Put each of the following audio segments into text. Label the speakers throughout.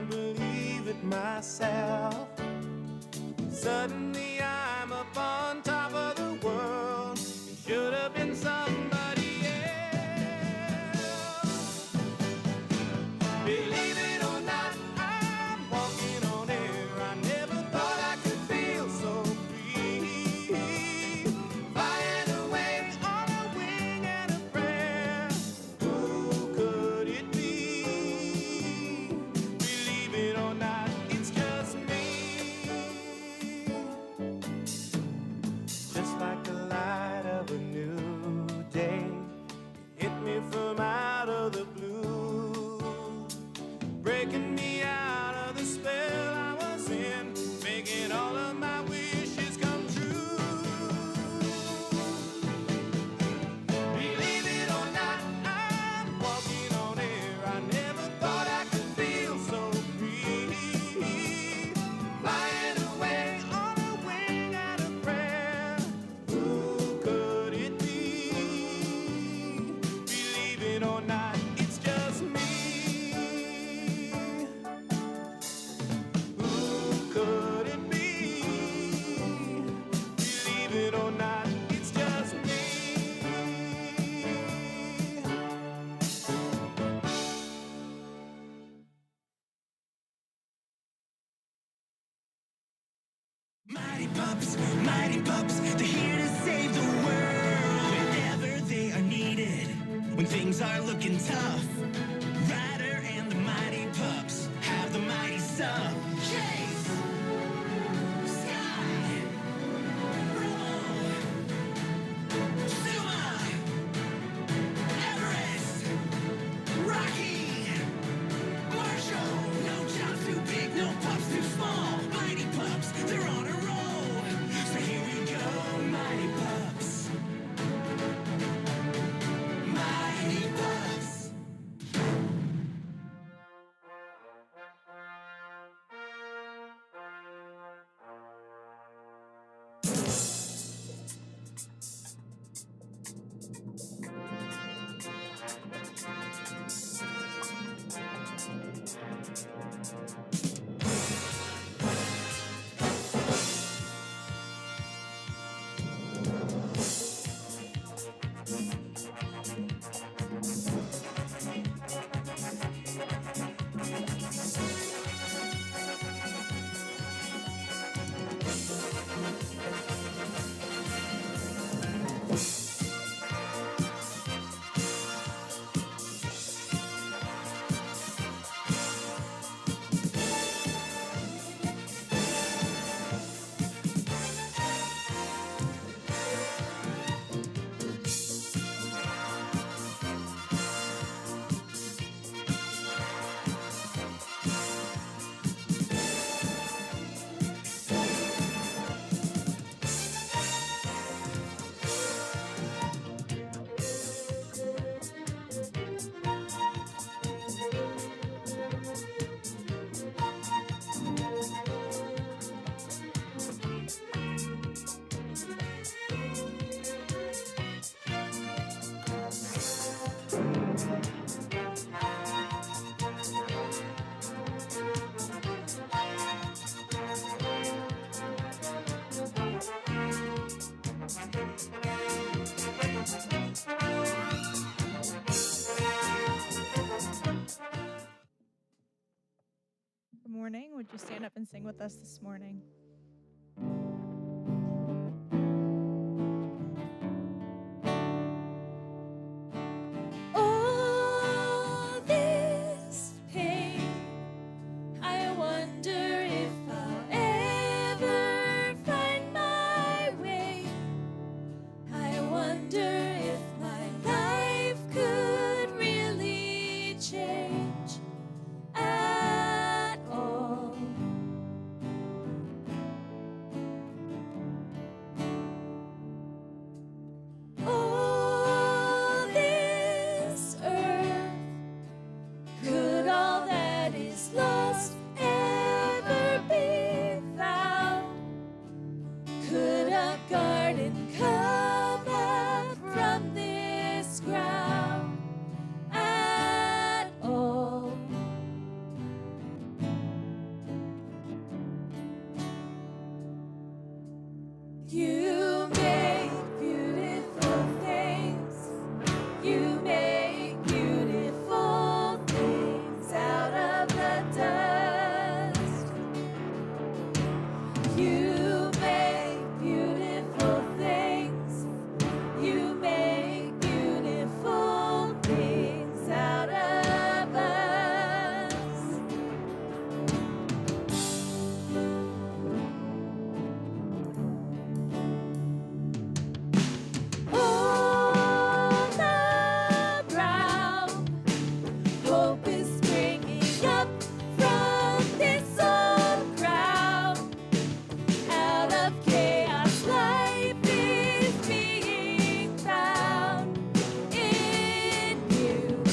Speaker 1: believe it myself. Suddenly I'm up on top of the world. It should have been somebody else. Believe it or not, I'm walking on air. I never thought I could feel so free. Flying away on a wing and a prayer. Who could it be? Believe it or not, it's just me. Just like the light of a new day, hit me from out of the blue, breaking me out of the spell I was in, making all of my wishes come true. Believe it or not, I'm walking on air. I never thought I could feel so free. Flying away on a wing and a prayer. Who could it be? Believe it or not, it's just me. Who could it be? Believe it or not, it's just me.
Speaker 2: Mighty pups, they're here to save the world whenever they are needed. When things are looking tough, Ryder and the mighty pups have the mighty stuff. Chase, Sky, Roll, Zuma, Everest, Rocky, Marshall. No job's too big, no pups too small. Mighty pups, they're on a roll. So here we go, mighty pups. Mighty pups.
Speaker 3: Good morning. Would you stand up and sing with us this morning?
Speaker 4: All this pain, I wonder if I'll ever find my way. I wonder if my life could really change at all. You make beautiful things. You make beautiful things out of the dust. You make beautiful things. You make beautiful things out of us. On the ground, hope is springing up from this old ground. Out of chaos, life is being found in you.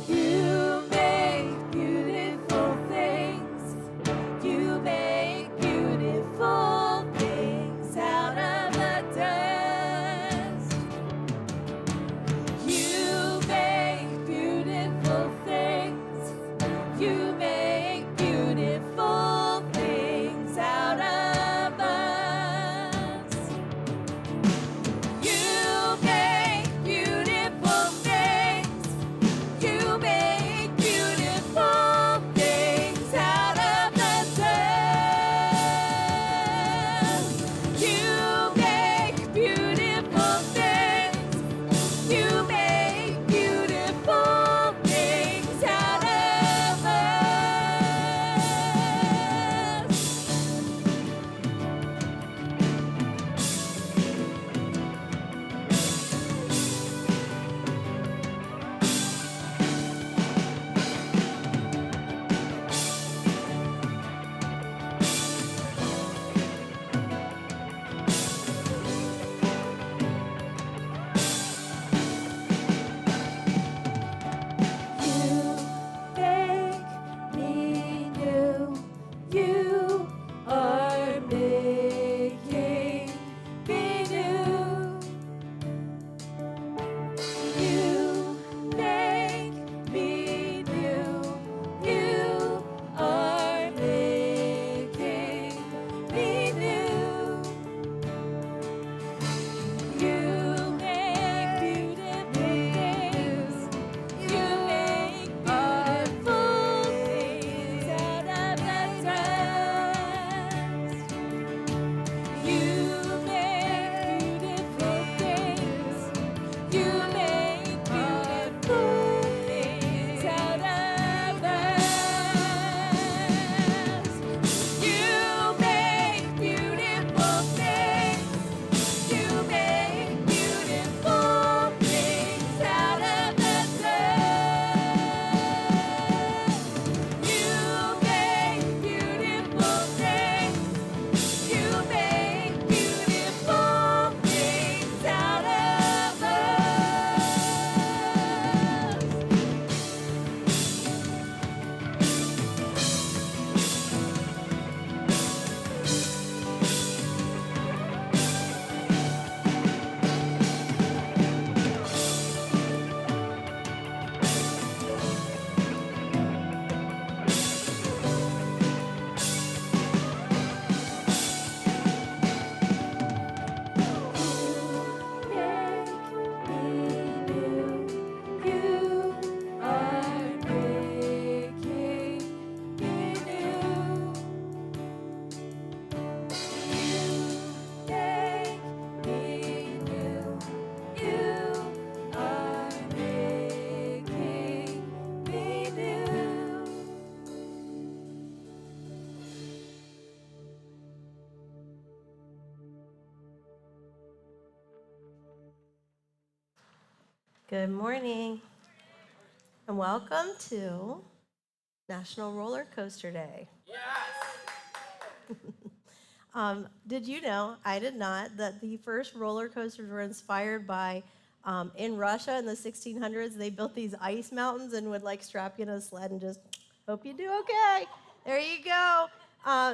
Speaker 4: You make beautiful things. You make beautiful things out of the dust. You make beautiful things. You make beautiful things out of us. You make beautiful things. You make beautiful things out of the dust. You make beautiful things. You make beautiful things out of us. You make me new. You are making me new. You make me new. You are making me new. You make beautiful things. You make beautiful things out of the dust. You make beautiful things. You make beautiful things out of us. You make beautiful things. You make beautiful things out of the dust. You make beautiful things. You make beautiful things out of us.
Speaker 5: Good morning, and welcome to National Roller Coaster Day. Yes! Did you know, I did not, that the first roller coasters were inspired by, in Russia in the 1600s, they built these ice mountains and would like strap you in a sled and just hope you do okay. There you go.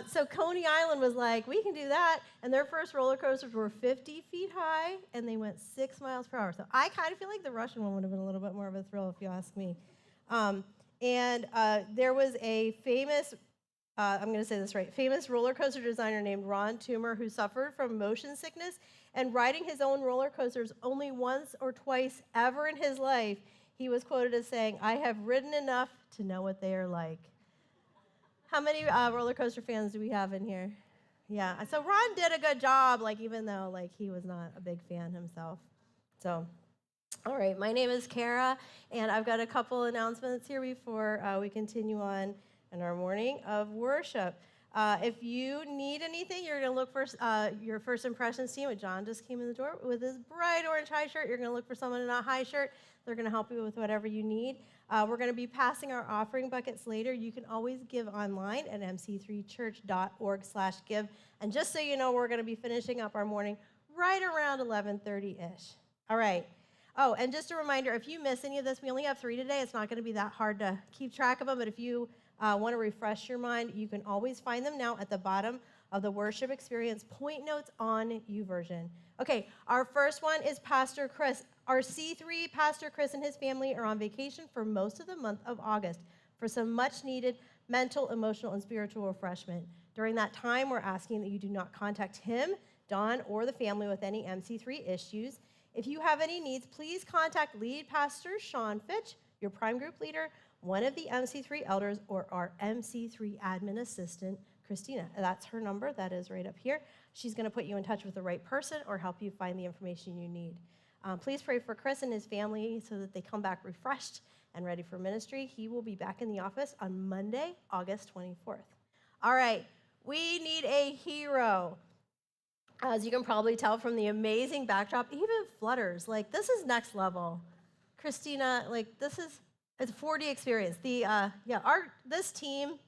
Speaker 5: So Coney Island was like, we can do that. And their first roller coasters were 50 feet high, and they went 6 miles per hour. So I kind of feel like the Russian one would have been a little bit more of a thrill, if you ask me. And there was a famous, I'm going to say this right, famous roller coaster designer named Ron Toomer who suffered from motion sickness. And riding his own roller coasters only once or twice ever in his life, he was quoted as saying, "I have ridden enough to know what they are like." How many roller coaster fans do we have in here? Yeah, so Ron did a good job, like even though like he was not a big fan himself. So, all right, my name is Kara, and I've got a couple announcements here before we continue on in our morning of worship. If you need anything, you're going to look for your First Impressions team. John just came in the door with his bright orange high shirt. You're going to look for someone in a high shirt. They're going to help you with whatever you need. We're going to be passing our offering buckets later. You can always give online at mc3church.org/give. And just so you know, we're going to be finishing up our morning right around 11:30-ish. All right. Oh, and just a reminder, if you miss any of this, we only have 3 today. It's not going to be that hard to keep track of them, but if you want to refresh your mind, you can always find them now at the bottom of the worship experience point notes on YouVersion. Okay, our first one is Pastor Chris. Our C3 Pastor Chris and his family are on vacation for most of the month of August for some much-needed mental, emotional, and spiritual refreshment. During that time, we're asking that you do not contact him, Don, or the family with any MC3 issues. If you have any needs, please contact lead pastor Sean Fitch, your prime group leader, one of the MC3 elders, or our MC3 admin assistant, Christina. That's her number. That is right up here. She's going to put you in touch with the right person or help you find the information you need. Please pray for Chris and his family so that they come back refreshed and ready for ministry. He will be back in the office on Monday, August 24th. All right, we need a hero. As you can probably tell from the amazing backdrop, even flutters. Like, this is next level. Christina, like, it's 4D experience. This team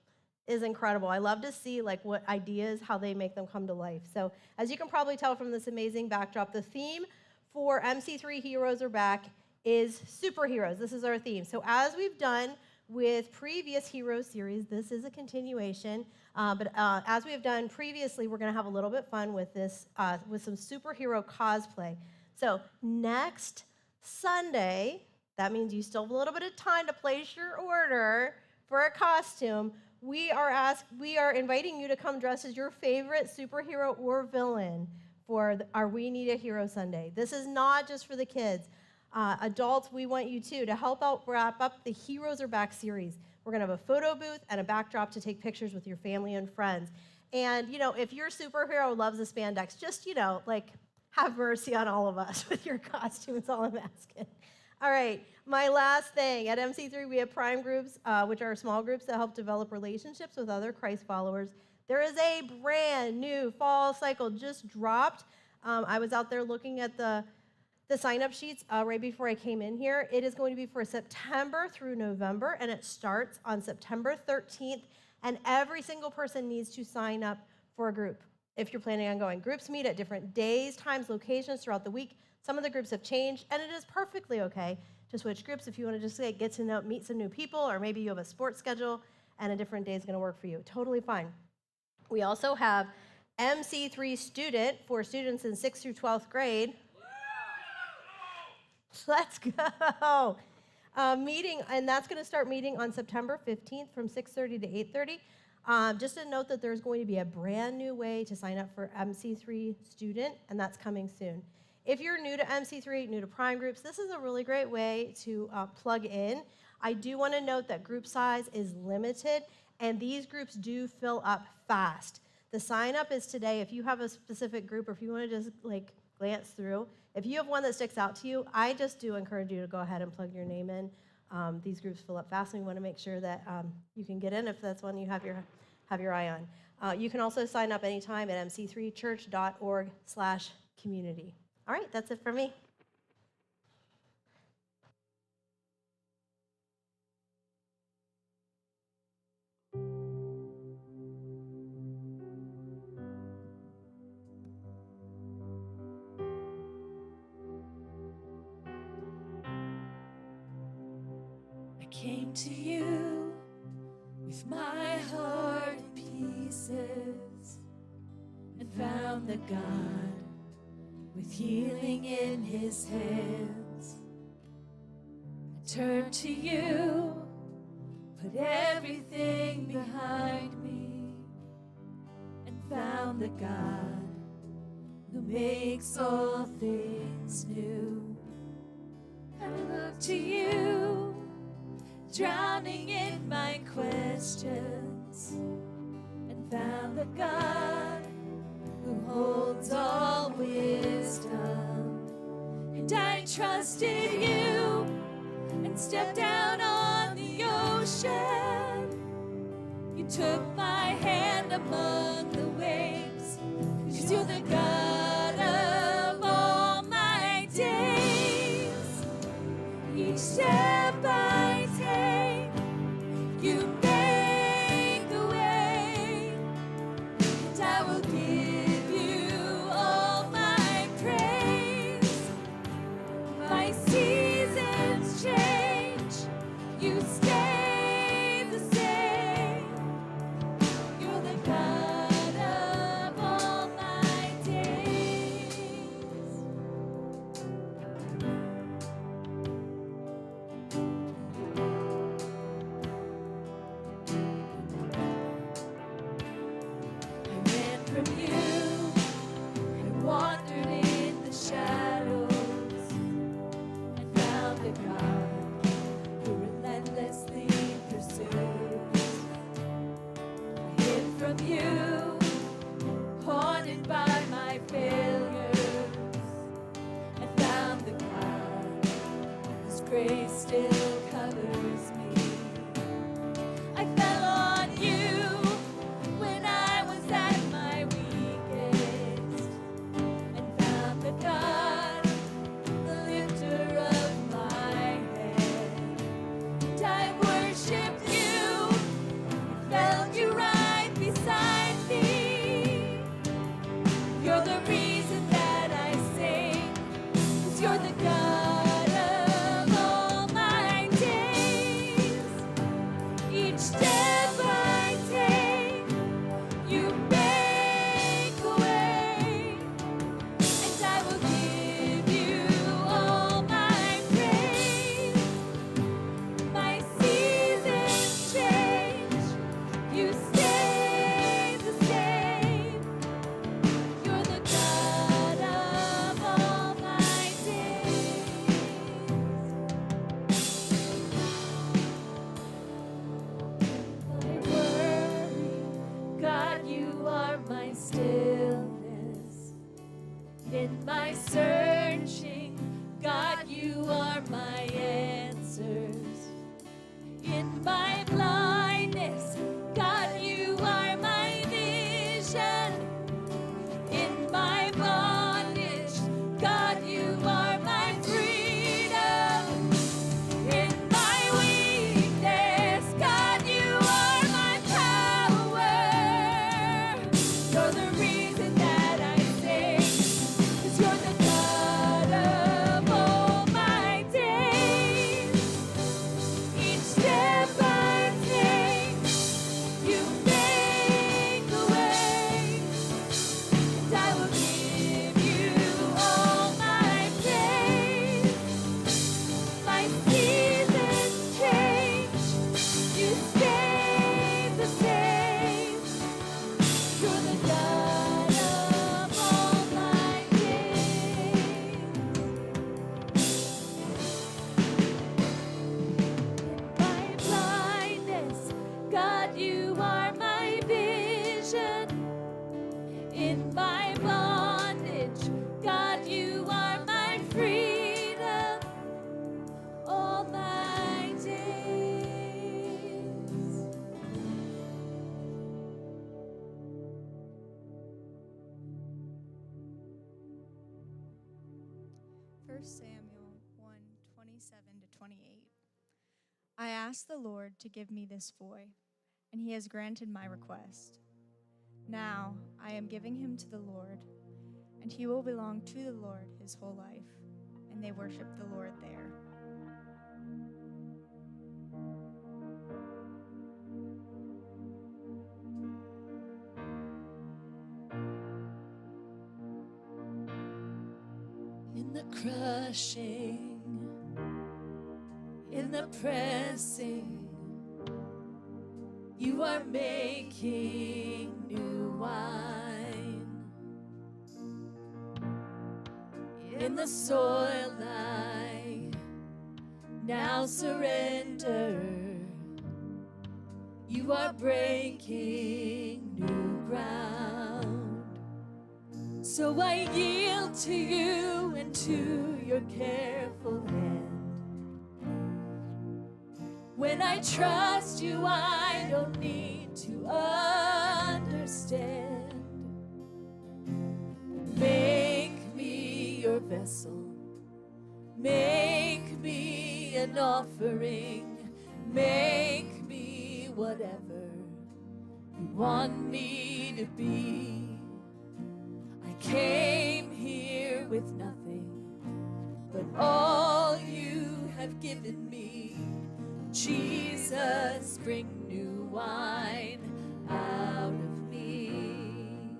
Speaker 5: is incredible. I love to see like what ideas, how they make them come to life. So as you can probably tell from this amazing backdrop, the theme for MC3 Heroes Are Back is superheroes. This is our theme. So as we've done with previous hero series, this is a continuation. But as we have done previously, we're going to have a little bit fun with this, with some superhero cosplay. So next Sunday, that means you still have a little bit of time to place your order for a costume. We are inviting you to come dressed as your favorite superhero or villain for our We Need a Hero Sunday. This is not just for the kids. Adults, we want you too to help out wrap up the Heroes Are Back series. We're going to have a photo booth and a backdrop to take pictures with your family and friends. And, if your superhero loves the spandex, just, have mercy on all of us with your costumes, all I'm asking. All right, my last thing. At MC3, we have prime groups, which are small groups that help develop relationships with other Christ followers. There is a brand new fall cycle just dropped. I was out there looking at the sign-up sheets right before I came in here. It is going to be for September through November, and it starts on September 13th, and every single person needs to sign up for a group if you're planning on going. Groups meet at different days, times, locations throughout the week. Some of the groups have changed, and it is perfectly okay to switch groups if you want to just get to know, meet some new people, or maybe you have a sports schedule and a different day is going to work for you. Totally fine. We also have MC3 Student for students in 6th through 12th grade. Let's go. Meeting, and that's going to start meeting on September 15th from 6:30 to 8:30. Just a note that there's going to be a brand new way to sign up for MC3 Student, and that's coming soon. If you're new to MC3, new to Prime Groups, this is a really great way to plug in. I do want to note that group size is limited, and these groups do fill up fast. The sign up is today. If you have a specific group, or if you want to just glance through, if you have one that sticks out to you, I just do encourage you to go ahead and plug your name in. These groups fill up fast, and we want to make sure that you can get in if that's one you have your eye on. You can also sign up anytime at mc3church.org/community. All right, that's it for me.
Speaker 4: I came to you with my heart in pieces and found the God with healing in his hands. I turned to you put everything behind me, and found the God who makes all things new. I look to you, drowning in my questions, and found the God who holds all wisdom. And I trusted you and stepped down on the ocean. You took my hand among the waves, 'cause you're the God of all my days. Each step I take, you make a way, and I will give you all my praise. My seasons change, you stay the same. You're the God of all my days. I ran from you, I wandered in the shadows, and found the God who relentlessly pursues. I hid from you, haunted by my failures, and found the God whose grace still covers me. I fell on you when I was at my weakest, and found the God, the lifter of my head. And I worshiped you, felt you right beside me. You're the reason that I sing, 'cause you're the God of all my days. Each step I take, you make a way, and I will give you all my praise. My seasons change, you stay the same. You're the God of all my days. I worry, God, you are my stillness. In my searching, God, you are my answers. In my blindness, God, you are my vision. In my bondage, God, you are my freedom. In my weakness, God, you are my power. You're the reason that I sing, 'cause you're the God of all my days. Each step I take, you make a way, and I will give you all my praise. My seasons change, you stay the same. You're the God of all my days. My blindness, God, you are my vision. In my bondage, God, you are my freedom. All my days.
Speaker 3: 1 Samuel 1:27-28. I asked the Lord to give me this boy, and he has granted my request. Now I am giving him to the Lord, and he will belong to the Lord his whole life, and they worship the Lord there.
Speaker 4: In the crushing, in the pressing, You are making new wine. In the soil I now surrender. You are breaking new ground. So I yield to you and to your careful hand. When I trust you, I don't need to understand. Make me your vessel. Make me an offering. Make me whatever you want me to be. I came here with nothing but all you have given me. Jesus, bring new wine out of me.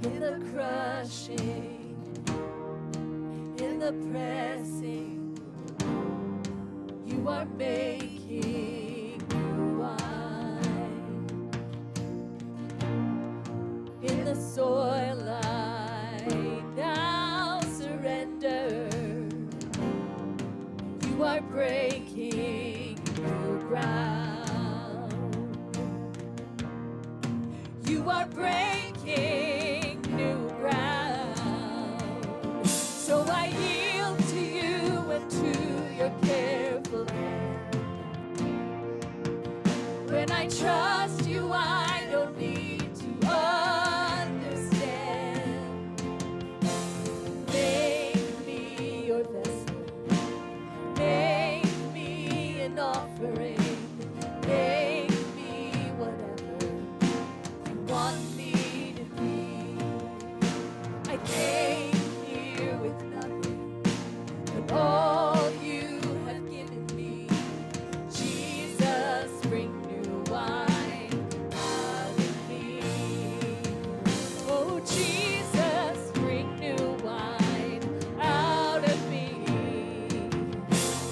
Speaker 4: In the crushing, in the pressing, you are making new wine. In the soil I now surrender. You are breaking new ground. You are breaking new ground. So I yield to you and to your careful hand. When I trust you, I don't need to understand. Make me your vessel. Make me an offering. Make me whatever you want me to be. I came here with nothing but all you have given me. Jesus, bring new wine out of me. Oh, Jesus, bring new wine out of me.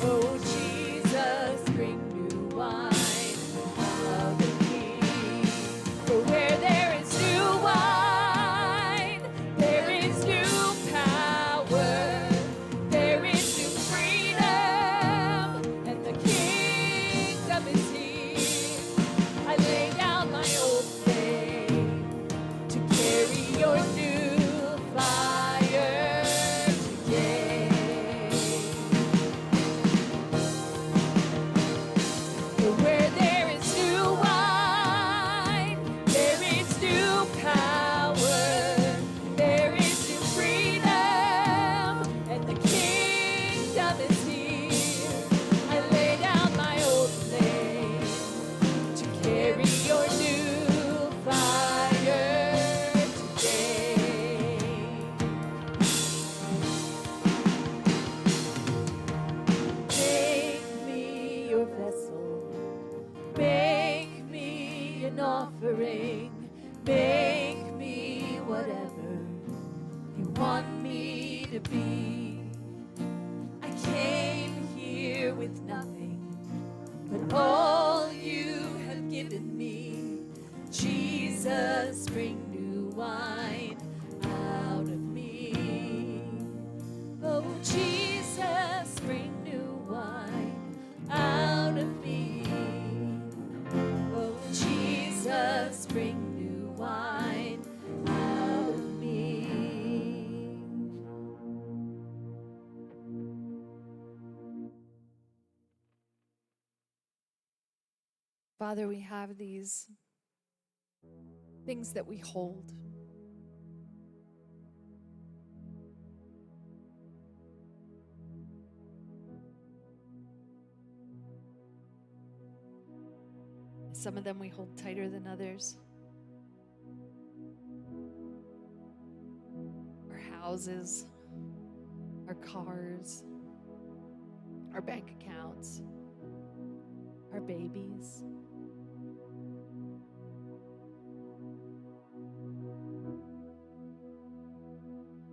Speaker 4: Oh, Jesus, bring new wine out of me. For where there is new wine, there is new power, there is new freedom, and the kingdom is here. I lay down my old flame to carry your new fire today. For where there is new wine, there is new power, there is new freedom, and the kingdom is here. I lay down my old flame to carry your new fire today. Make me your vessel. Make me an offering. Make me whatever you want me to be. I came here with nothing but all you have given me. Jesus, bring new wine out of me. Oh, Jesus, bring new wine out of me. Oh, Jesus, bring new wine out of me.
Speaker 6: Father, we have these things that we hold. Some of them we hold tighter than others. Our houses, our cars, our bank accounts, our babies.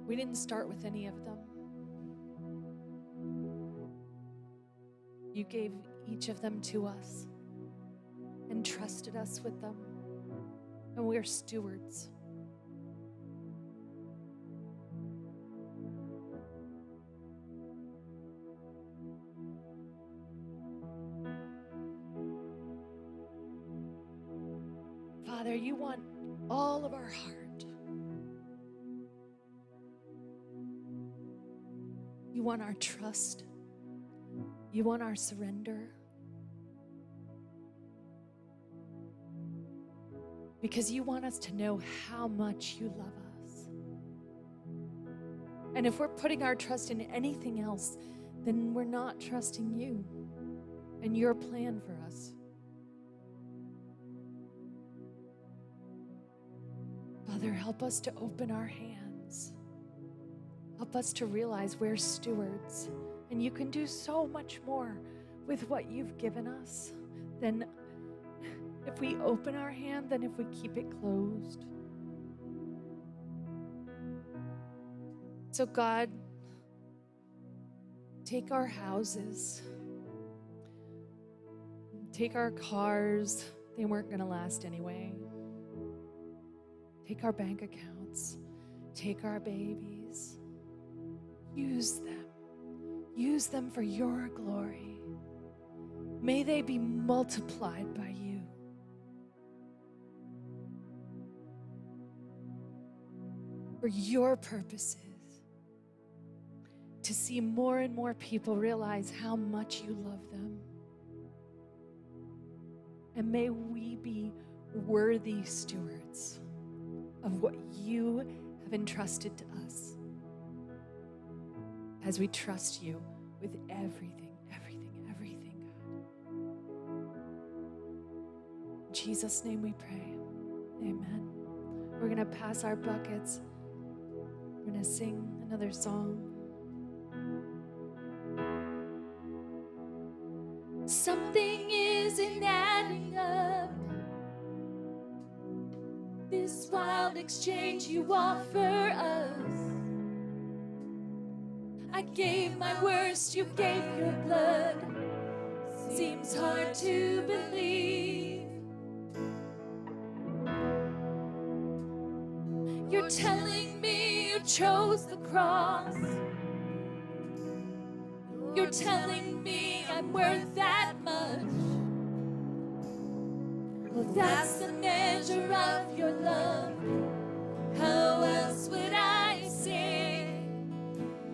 Speaker 6: We didn't start with any of them. You gave each of them to us. and trusted us with them. And we're stewards. Father, you want all of our heart. You want our trust. You want our surrender. Because you want us to know how much you love us. And if we're putting our trust in anything else, then we're not trusting you and your plan for us. Father, help us to open our hands. Help us to realize we're stewards, and you can do so much more with what you've given us than if we open our hand than if we keep it closed. So God, take our houses, take our cars, they weren't going to last anyway. Take our bank accounts, take our babies, use them for your glory. May they be multiplied by you. For your purposes, to see more and more people realize how much you love them. And may we be worthy stewards of what you have entrusted to us as we trust you with everything, God. In Jesus' name we pray. Amen. We're going to pass our buckets. We're going to sing another song. Something isn't adding up. This wild exchange you offer us. I gave my worst, you gave your blood. Seems hard to believe. You're telling me you chose the cross. You're telling me I'm worth that much. Well, that's the measure of your love. How else would I sing?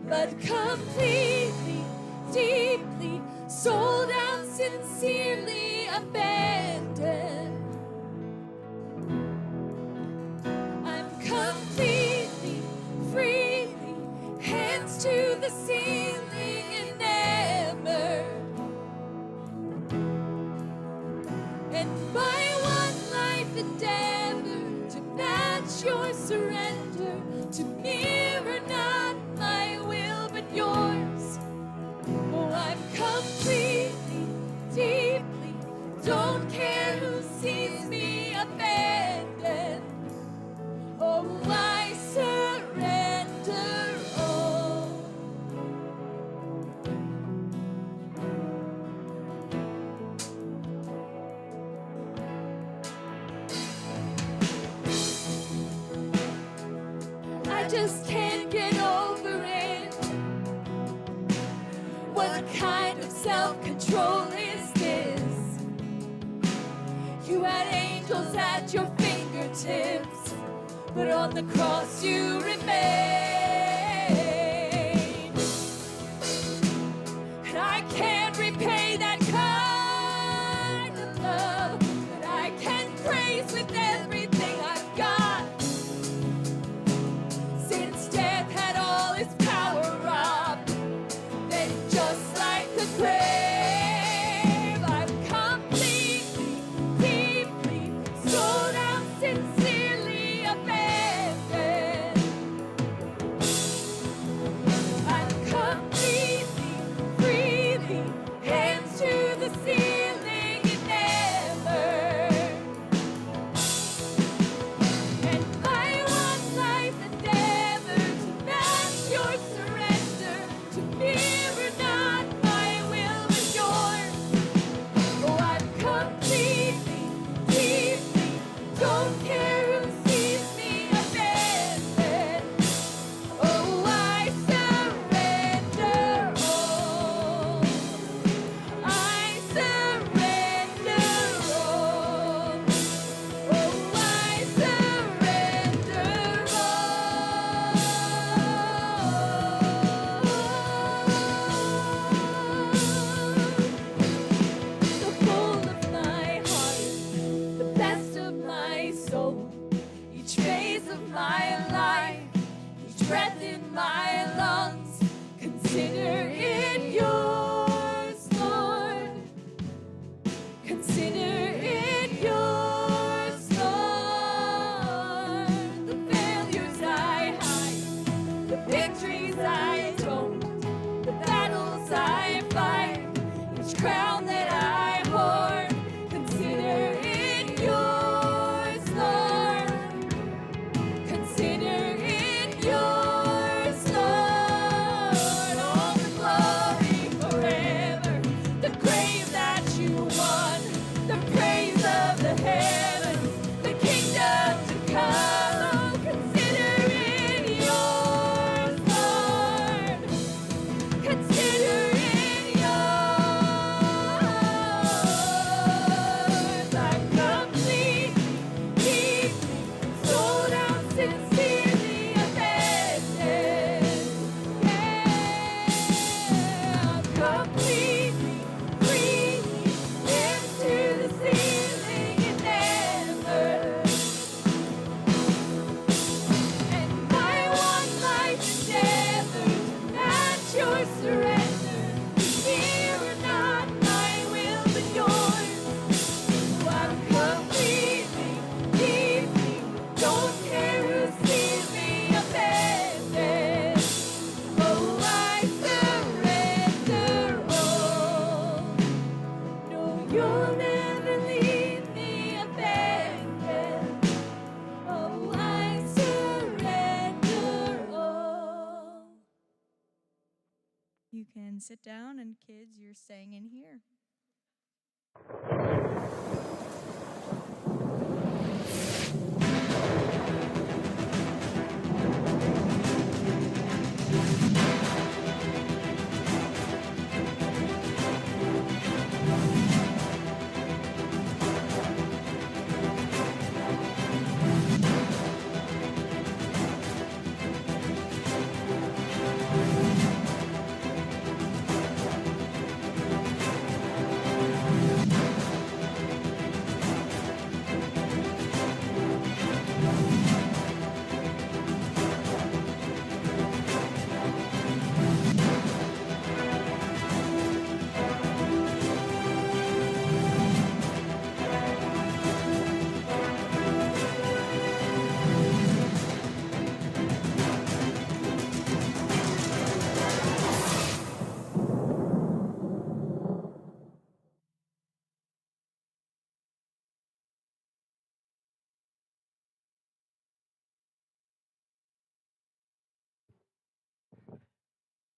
Speaker 6: But completely, deeply, sold out, sincerely abandoned. I'm completely, freely, hands to the ceiling, enamored. And my one life endeavor to match your surrender, to mirror not my will but yours. Oh, I'm completely, deeply, don't care who sees me abandoned. Oh, I surrender all. I just can't get over it. What kind of self-control is this? You had angels at your fingertips, but on the cross you remain. And I can't repay that kind of love, but I can praise with everything I've got. Since death had all its power robbed, then just like the grave, I'm completely, deeply, sold out, sincerely abandoned. I'm completely, freely,
Speaker 4: each crown that I hoard. Consider it yours, Lord. Consider it yours, Lord. All the glory forever, the grave that you won, the praise of the heavens, the kingdom to come. Oh, consider it yours, Lord. Consider it yours. I've completely sold out, sincerely abandoned. Yeah, I'm completely free, lives to the ceiling and never. And my one life endeavor to match your surrender. Here or not, my will but yours. So I'm completely, deeply, don't care who sees me offended. Oh, I surrender all. No, you'll never leave me abandoned. Oh, I surrender all.
Speaker 3: You can sit down, and kids, you're staying in here.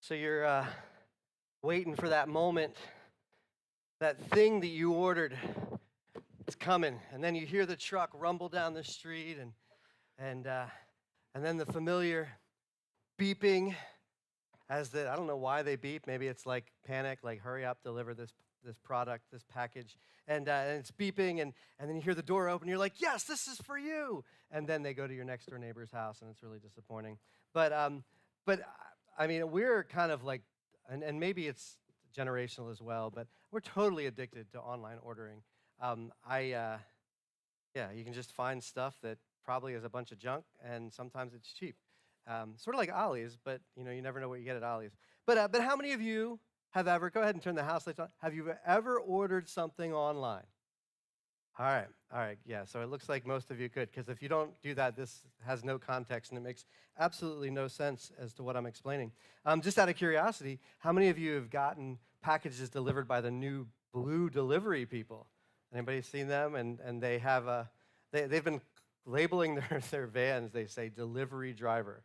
Speaker 7: So you're waiting for that moment, that thing that you ordered is coming, and then you hear the truck rumble down the street, and then the familiar beeping as the, I don't know why they beep. Maybe it's like panic, like hurry up, deliver this product, this package, and it's beeping, and then you hear the door open. You're like, yes, this is for you, and then they go to your next door neighbor's house, and it's really disappointing. But I mean, we're kind of like, and maybe it's generational as well, but we're totally addicted to online ordering. Yeah, you can just find stuff that probably is a bunch of junk, and sometimes it's cheap. Sort of like Ollie's, but you never know what you get at Ollie's. But how many of you have ever, go ahead and turn the house lights on, have you ever ordered something online? All right, yeah, so it looks like most of you could, because if you don't do that, this has no context, and it makes absolutely no sense as to what I'm explaining. Just out of curiosity, how many of you have gotten packages delivered by the new Blue Delivery people? Anybody seen them? And they have they've been labeling their vans, they say, delivery driver.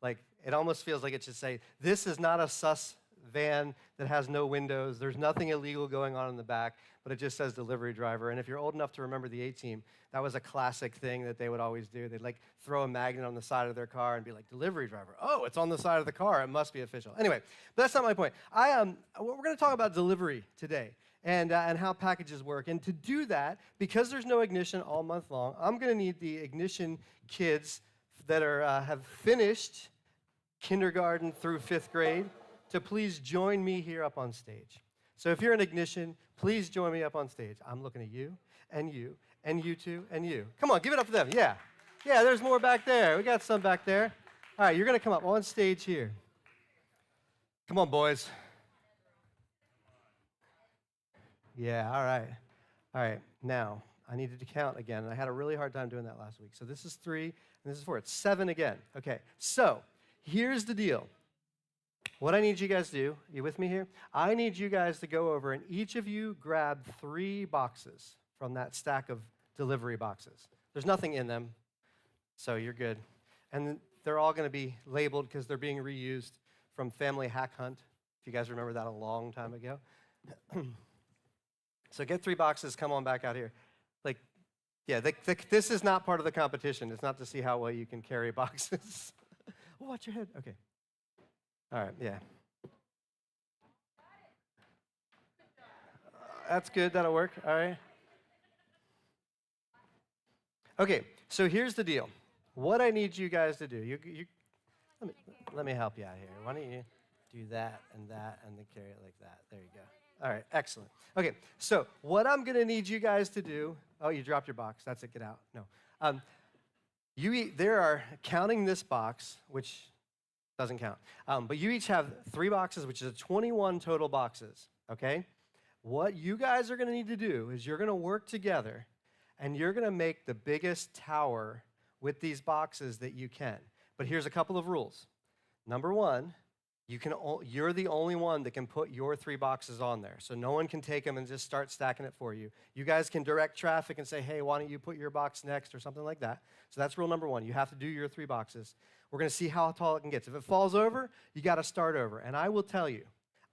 Speaker 7: Like, it almost feels like it should say, this is not a sus van that has no windows. There's nothing illegal going on in the back, but it just says delivery driver. And if you're old enough to remember the A-Team, that was a classic thing that they would always do. They'd like throw a magnet on the side of their car and be like, delivery driver. Oh, it's on the side of the car. It must be official. Anyway, but that's not my point. We're going to talk about delivery today and how packages work. And to do that, because there's no ignition all month long, I'm going to need the ignition kids that have finished kindergarten through 5th grade to please join me here up on stage. So if you're in ignition, please join me up on stage. I'm looking at you, and you, and you two, and you. Come on, give it up for them. Yeah. Yeah, there's more back there. We got some back there. All right, you're going to come up on stage here. Come on, boys. Yeah, all right. All right, now, I needed to count again, and I had a really hard time doing that last week. So this is 3, and this is 4. It's 7 again. Okay, so here's the deal. what I need you guys to do, you with me here? I need you guys to go over and each of you grab 3 boxes from that stack of delivery boxes. There's nothing in them, so you're good. And they're all going to be labeled because they're being reused from Family Hack Hunt, if you guys remember that a long time ago. So get 3 boxes, come on back out here. Like, yeah, this is not part of the competition. It's not to see how well you can carry boxes. Oh, watch your head. Okay. All right, yeah. That's good, that'll work, all right. Okay, so here's the deal. What I need you guys to do, let me help you out here. Why don't you do that, and then carry it like that. There you go. All right, excellent. Okay, so what I'm gonna need you guys to do, oh, you dropped your box. That's it, get out. No. There are, counting this box, which doesn't count, but you each have 3 boxes, which is 21 total boxes, okay? What you guys are gonna need to do is you're gonna work together and you're gonna make the biggest tower with these boxes that you can. But here's a couple of rules. Number 1, you're the only one that can put your 3 boxes on there. So no one can take them and just start stacking it for you. You guys can direct traffic and say, hey, why don't you put your box next or something like that. So that's rule number 1. You have to do your 3 boxes. We're gonna see how tall it can get. If it falls over, you gotta start over. And I will tell you,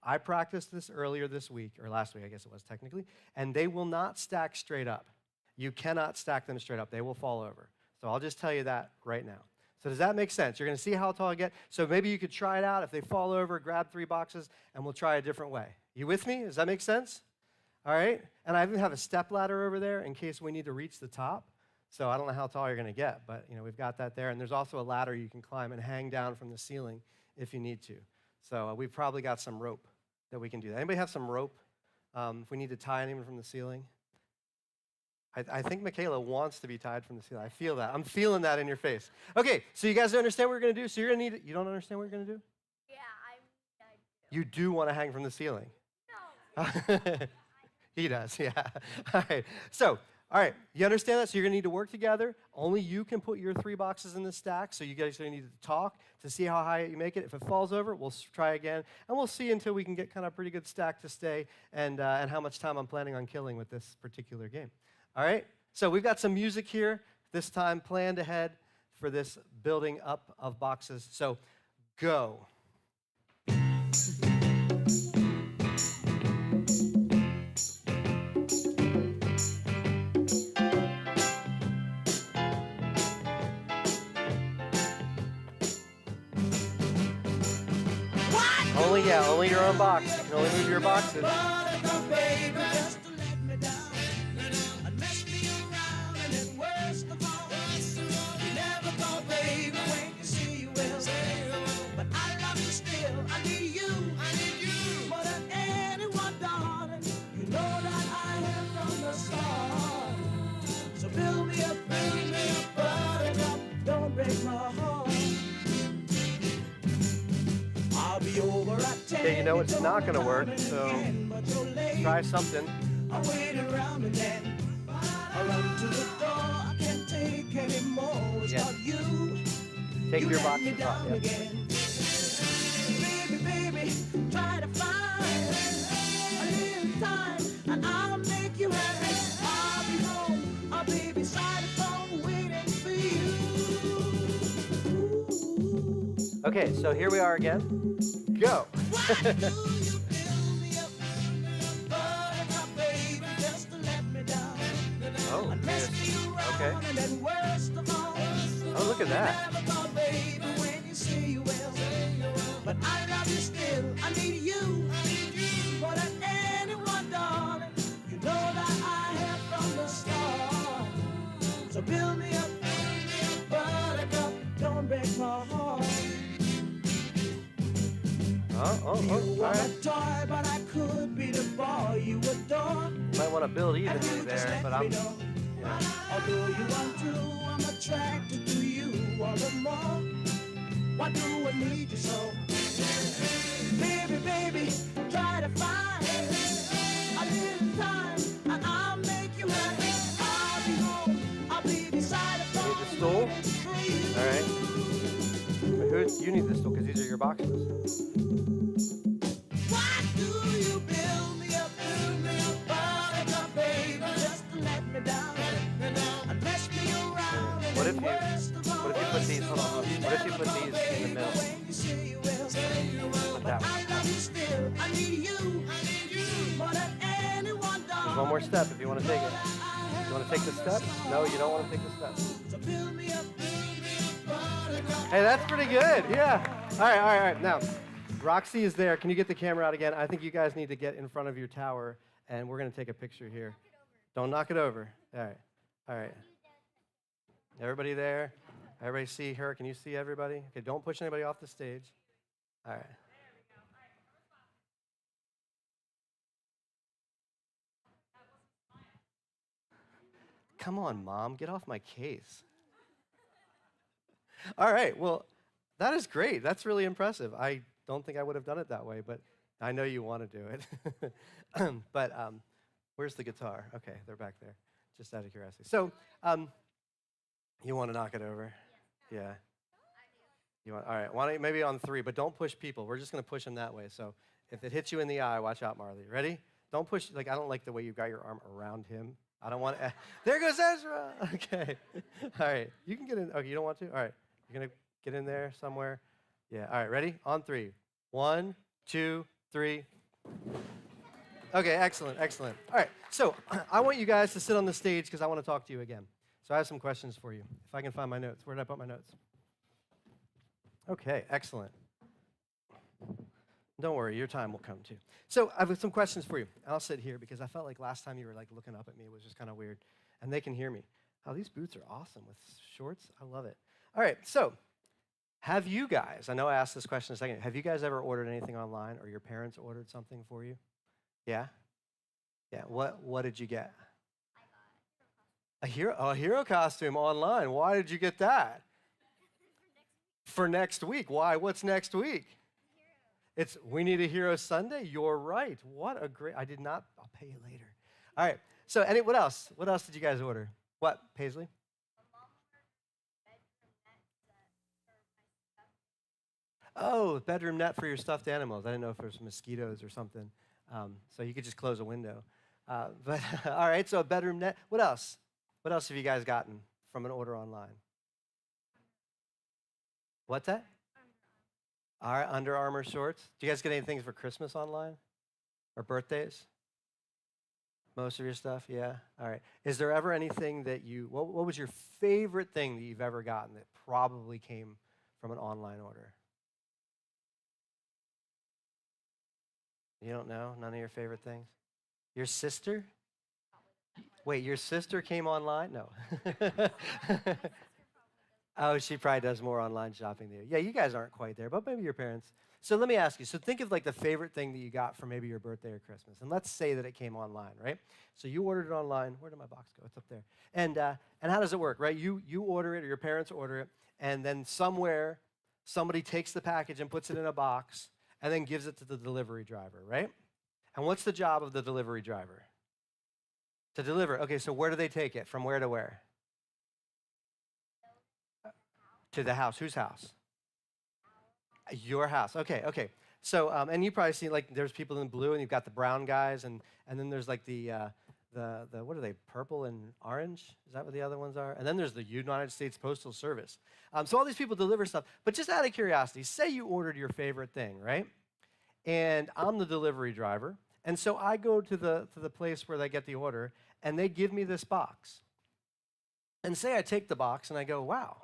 Speaker 7: I practiced this earlier this week, or last week I guess it was technically, and they will not stack straight up. You cannot stack them straight up. They will fall over. So I'll just tell you that right now. So does that make sense? You're going to see how tall I get. So maybe you could try it out. If they fall over, grab 3 boxes, and we'll try a different way. You with me? Does that make sense? All right? And I even have a step ladder over there in case we need to reach the top. So I don't know how tall you're going to get, but we've got that there. And there's also a ladder you can climb and hang down from the ceiling if you need to. So we've probably got some rope that we can do that. Anybody have some rope if we need to tie anyone from the ceiling? I think Michaela wants to be tied from the ceiling. I feel that. I'm feeling that in your face. Okay, so you guys understand what we're going to do? So you're going to need it. You don't understand what you're going to do?
Speaker 8: Yeah, I do.
Speaker 7: You do want to hang from the ceiling?
Speaker 8: No.
Speaker 7: He does, yeah. All right, so, all right, you understand that? So you're going to need to work together. Only you can put your 3 boxes in the stack, so you guys are going to need to talk to see how high you make it. If it falls over, we'll try again, and we'll see until we can get kind of a pretty good stack to stay and how much time I'm planning on killing with this particular game. All right, so we've got some music here, this time planned ahead for this building up of boxes. So go. Only your own box. You can only move your boxes. Okay, you know it's not going to work, so try something.
Speaker 2: I wait around and then I run to the door. I can't take anymore. It's not you.
Speaker 7: Take your
Speaker 2: let
Speaker 7: boxes
Speaker 2: me down
Speaker 7: off.
Speaker 2: again. Baby, try to find a little time and I'll make you happy. I'll be home. I'll be beside the phone waiting for you.
Speaker 7: Okay, so here we are again. Go. Oh, okay. Oh, look at that.
Speaker 2: But I love you still. I need you more than anyone, darling. You know that I have from the start. So build me up, buttercup. Don't break my heart.
Speaker 7: Oh,
Speaker 2: You
Speaker 7: all
Speaker 2: want
Speaker 7: right.
Speaker 2: a toy, but I could be the boy you adore.
Speaker 7: Might want to build evenly
Speaker 2: And you just
Speaker 7: there,
Speaker 2: let
Speaker 7: but
Speaker 2: me
Speaker 7: I'm.
Speaker 2: know.
Speaker 7: Yeah.
Speaker 2: Although you are true, I'm attracted to you all the more. Why do I need you so? Baby, try to find a little time, and I'll make you happy. I'll be home, I'll be beside the phone.
Speaker 7: Need the stool?
Speaker 2: waiting for you.
Speaker 7: All right. You need this stool because these are your boxes. What if you put these, hold on, what if you put these in the middle? Put that one. There's one more step if you want to take it. You want to take the step? No, you don't want to take the step. Hey, that's pretty good. Yeah. All right. Now, Roxy is there. Can you get the camera out again? I think you guys need to get in front of your tower, and we're going to take a picture here. Don't knock it over. All right. Everybody there? Everybody see her? Can you see everybody? Okay, don't push anybody off the stage. All right. Come on, Mom, get off my case. All right, well, that is great. That's really impressive. I don't think I would have done it that way, but I know you want to do it. But where's the guitar? Okay, they're back there, just out of curiosity. So you want to knock it over? Yeah. You want? All right, why don't you, maybe on 3, but don't push people. We're just going to push them that way. So if it hits you in the eye, watch out, Marley. Ready? Don't push, I don't like the way you got your arm around him. I don't want to. There goes Ezra. Okay. All right. You can get in. Okay, you don't want to? All right. You're going to get in there somewhere? Yeah. All right. Ready? On 3. 1, 2, 3. Okay. Excellent. All right. So I want you guys to sit on the stage because I want to talk to you again. So I have some questions for you. If I can find my notes. Where did I put my notes? Okay. Excellent. Don't worry, your time will come too. So I have some questions for you. I'll sit here because I felt like last time you were looking up at me. It was just kind of weird. And they can hear me. Oh, these boots are awesome with shorts. I love it. All right, so have you guys, I know I asked this question a second, have you guys ever ordered anything online or your parents ordered something for you? Yeah? Yeah, what did you get? I got a hero costume online. Why did you get that? For next week. Why? What's next week? It's We Need a Hero Sunday? You're right. What a great, I did not, I'll pay you later. All right, so what else? What else did you guys order? What, Paisley? Oh, bedroom net for your stuffed animals. I didn't know if there's mosquitoes or something. So you could just close a window. But all right, so a bedroom net. What else? What else have you guys gotten from an order online? What's that? All right, Under Armour shorts. Do you guys get anything for Christmas online or birthdays? Most of your stuff, yeah. All right. Is there ever anything that what was your favorite thing that you've ever gotten that probably came from an online order? You don't know? None of your favorite things? Your sister? Wait, your sister came online? No. Oh, she probably does more online shopping than you. Yeah, you guys aren't quite there, but maybe your parents. So let me ask you, so think of the favorite thing that you got for maybe your birthday or Christmas. And let's say that it came online, right? So you ordered it online. Where did my box go? It's up there. And how does it work, right? You order it or your parents order it, and then somewhere somebody takes the package and puts it in a box and then gives it to the delivery driver, right? And what's the job of the delivery driver? To deliver. Okay, so where do they take it? From where to where? To the house. Whose house? Your house. Okay. So, and you probably see there's people in blue, and you've got the brown guys, and then there's the what are they? Purple and orange. Is that what the other ones are? And then there's the United States Postal Service. So all these people deliver stuff. But just out of curiosity, say you ordered your favorite thing, right? And I'm the delivery driver, and so I go to the place where they get the order, and they give me this box. And say I take the box and I go, wow.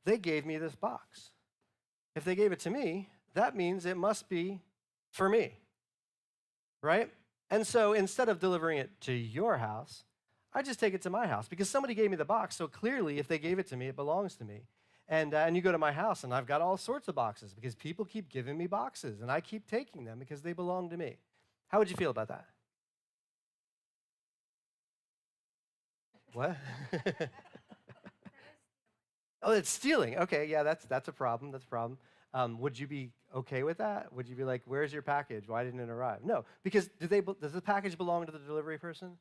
Speaker 7: They gave me this box. If they gave it to me, that means it must be for me, right? And so instead of delivering it to your house, I just take it to my house because somebody gave me the box. So clearly, if they gave it to me, it belongs to me. And you go to my house, and I've got all sorts of boxes because people keep giving me boxes, and I keep taking them because they belong to me. How would you feel about that? What? Oh, it's stealing. Okay, yeah, that's a problem. That's a problem. Would you be okay with that? Would you be like, "Where's your package? Why didn't it arrive?" No, because does the package belong to the delivery person?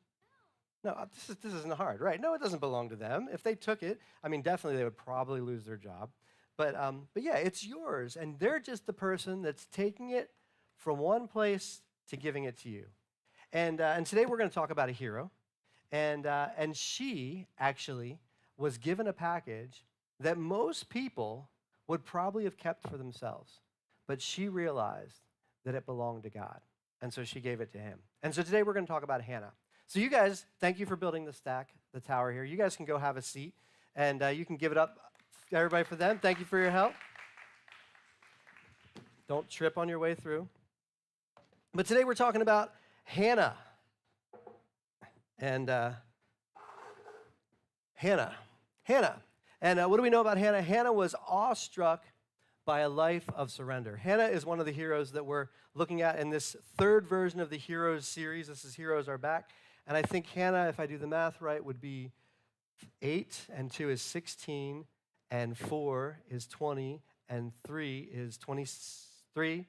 Speaker 7: No, this isn't hard, right? No, it doesn't belong to them. If they took it, I mean, definitely they would probably lose their job. But yeah, it's yours, and they're just the person that's taking it from one place to giving it to you. And today we're going to talk about a hero, and she actually was given a package that most people would probably have kept for themselves. But she realized that it belonged to God. And so she gave it to him. And so today we're going to talk about Hannah. So you guys, thank you for building the tower here. You guys can go have a seat, and you can give it up, everybody, for them. Thank you for your help. Don't trip on your way through. But today we're talking about Hannah. And Hannah. And what do we know about Hannah? Hannah was awestruck by a life of surrender. Hannah is one of the heroes that we're looking at in this third version of the Heroes series. This is Heroes Are Back. And I think Hannah, if I do the math right, would be 8, and 2 is 16, and 4 is 20, and 3 is 23,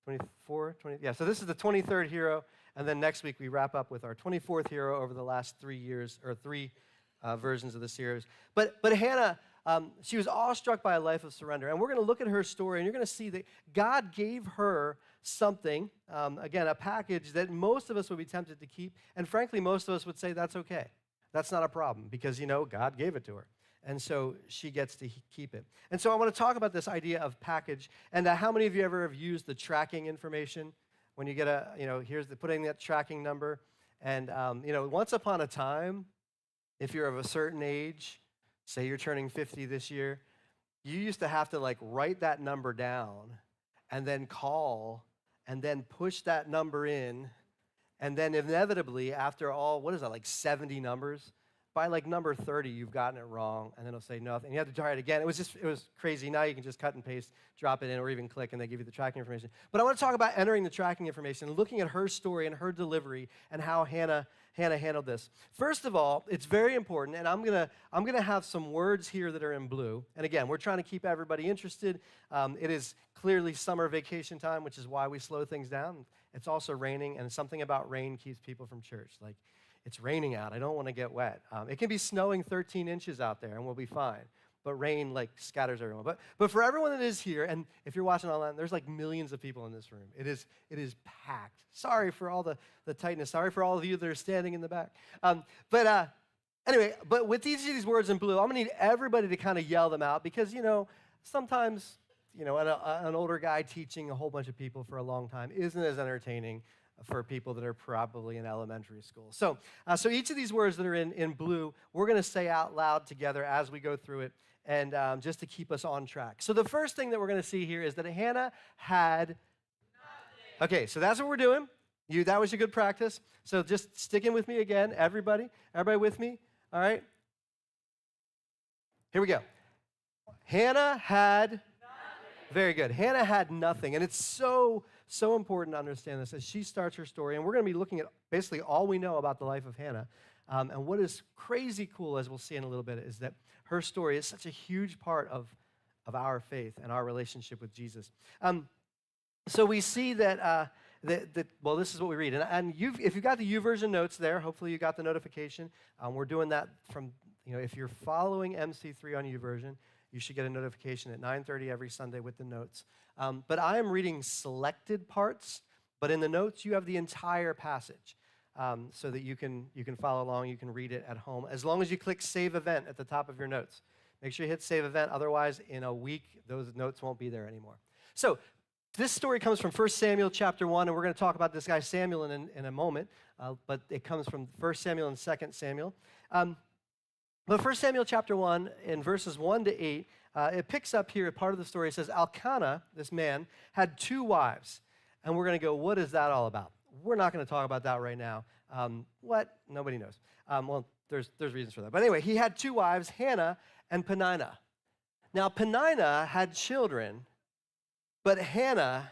Speaker 7: 24, 20. Yeah, so this is the 23rd hero. And then next week we wrap up with our 24th hero over the last 3 years, or three versions of the series. But Hannah, she was awestruck by a life of surrender. And we're going to look at her story, and you're going to see that God gave her something, again, a package that most of us would be tempted to keep. And frankly, most of us would say that's okay. That's not a problem because, God gave it to her. And so she gets to keep it. And so I want to talk about this idea of package. And how many of you ever have used the tracking information? When you get here's putting that tracking number. And, once upon a time, if you're of a certain age, say you're turning 50 this year, you used to have to write that number down and then call and then push that number in. And then inevitably, after all, 70 numbers? By number 30, you've gotten it wrong, and then it'll say nothing. You have to try it again. It was crazy. Now you can just cut and paste, drop it in, or even click, and they give you the tracking information. But I want to talk about entering the tracking information, looking at her story and her delivery, and how Hannah handled this. First of all, it's very important, and I'm gonna have some words here that are in blue. And again, we're trying to keep everybody interested. It is clearly summer vacation time, which is why we slow things down. It's also raining, and something about rain keeps people from church. It's raining out. I don't want to get wet. It can be snowing 13 inches out there, and we'll be fine. But rain scatters everyone. But for everyone that is here, and if you're watching online, there's millions of people in this room. It is packed. Sorry for all the tightness. Sorry for all of you that are standing in the back. Anyway, but with each of these words in blue, I'm going to need everybody to kind of yell them out because, sometimes, an older guy teaching a whole bunch of people for a long time isn't as entertaining for people that are probably in elementary school. So each of these words that are in blue, we're going to say out loud together as we go through it, and just to keep us on track. So the first thing that we're going to see here is that Hannah had nothing. Okay, so that's what we're doing. That was your good practice. So just stick in with me again, everybody. Everybody with me? All right? Here we go. Hannah had nothing. Very good. Hannah had nothing, and it's so important to understand this as she starts her story. And we're going to be looking at basically all we know about the life of Hannah. And what is crazy cool, as we'll see in a little bit, is that her story is such a huge part of our faith and our relationship with Jesus. So we see that, well, this is what we read. And if you've got the YouVersion notes there, hopefully you got the notification. We're doing that from, if you're following MC3 on YouVersion, you should get a notification at 9:30 every Sunday with the notes. But I am reading selected parts, but in the notes you have the entire passage so that you can follow along, you can read it at home, as long as you click Save Event at the top of your notes. Make sure you hit Save Event, otherwise in a week those notes won't be there anymore. So this story comes from 1 Samuel chapter 1, and we're going to talk about this guy Samuel in a moment, but it comes from 1 Samuel and 2 Samuel. But 1 Samuel chapter 1, in verses 1 to 8, it picks up here, part of the story. It says, Elkanah, this man, had 2 wives. And we're going to go, what is that all about? We're not going to talk about that right now. What? Nobody knows. Well, there's reasons for that. But anyway, he had 2 wives, Hannah and Peninnah. Now, Peninnah had children, but Hannah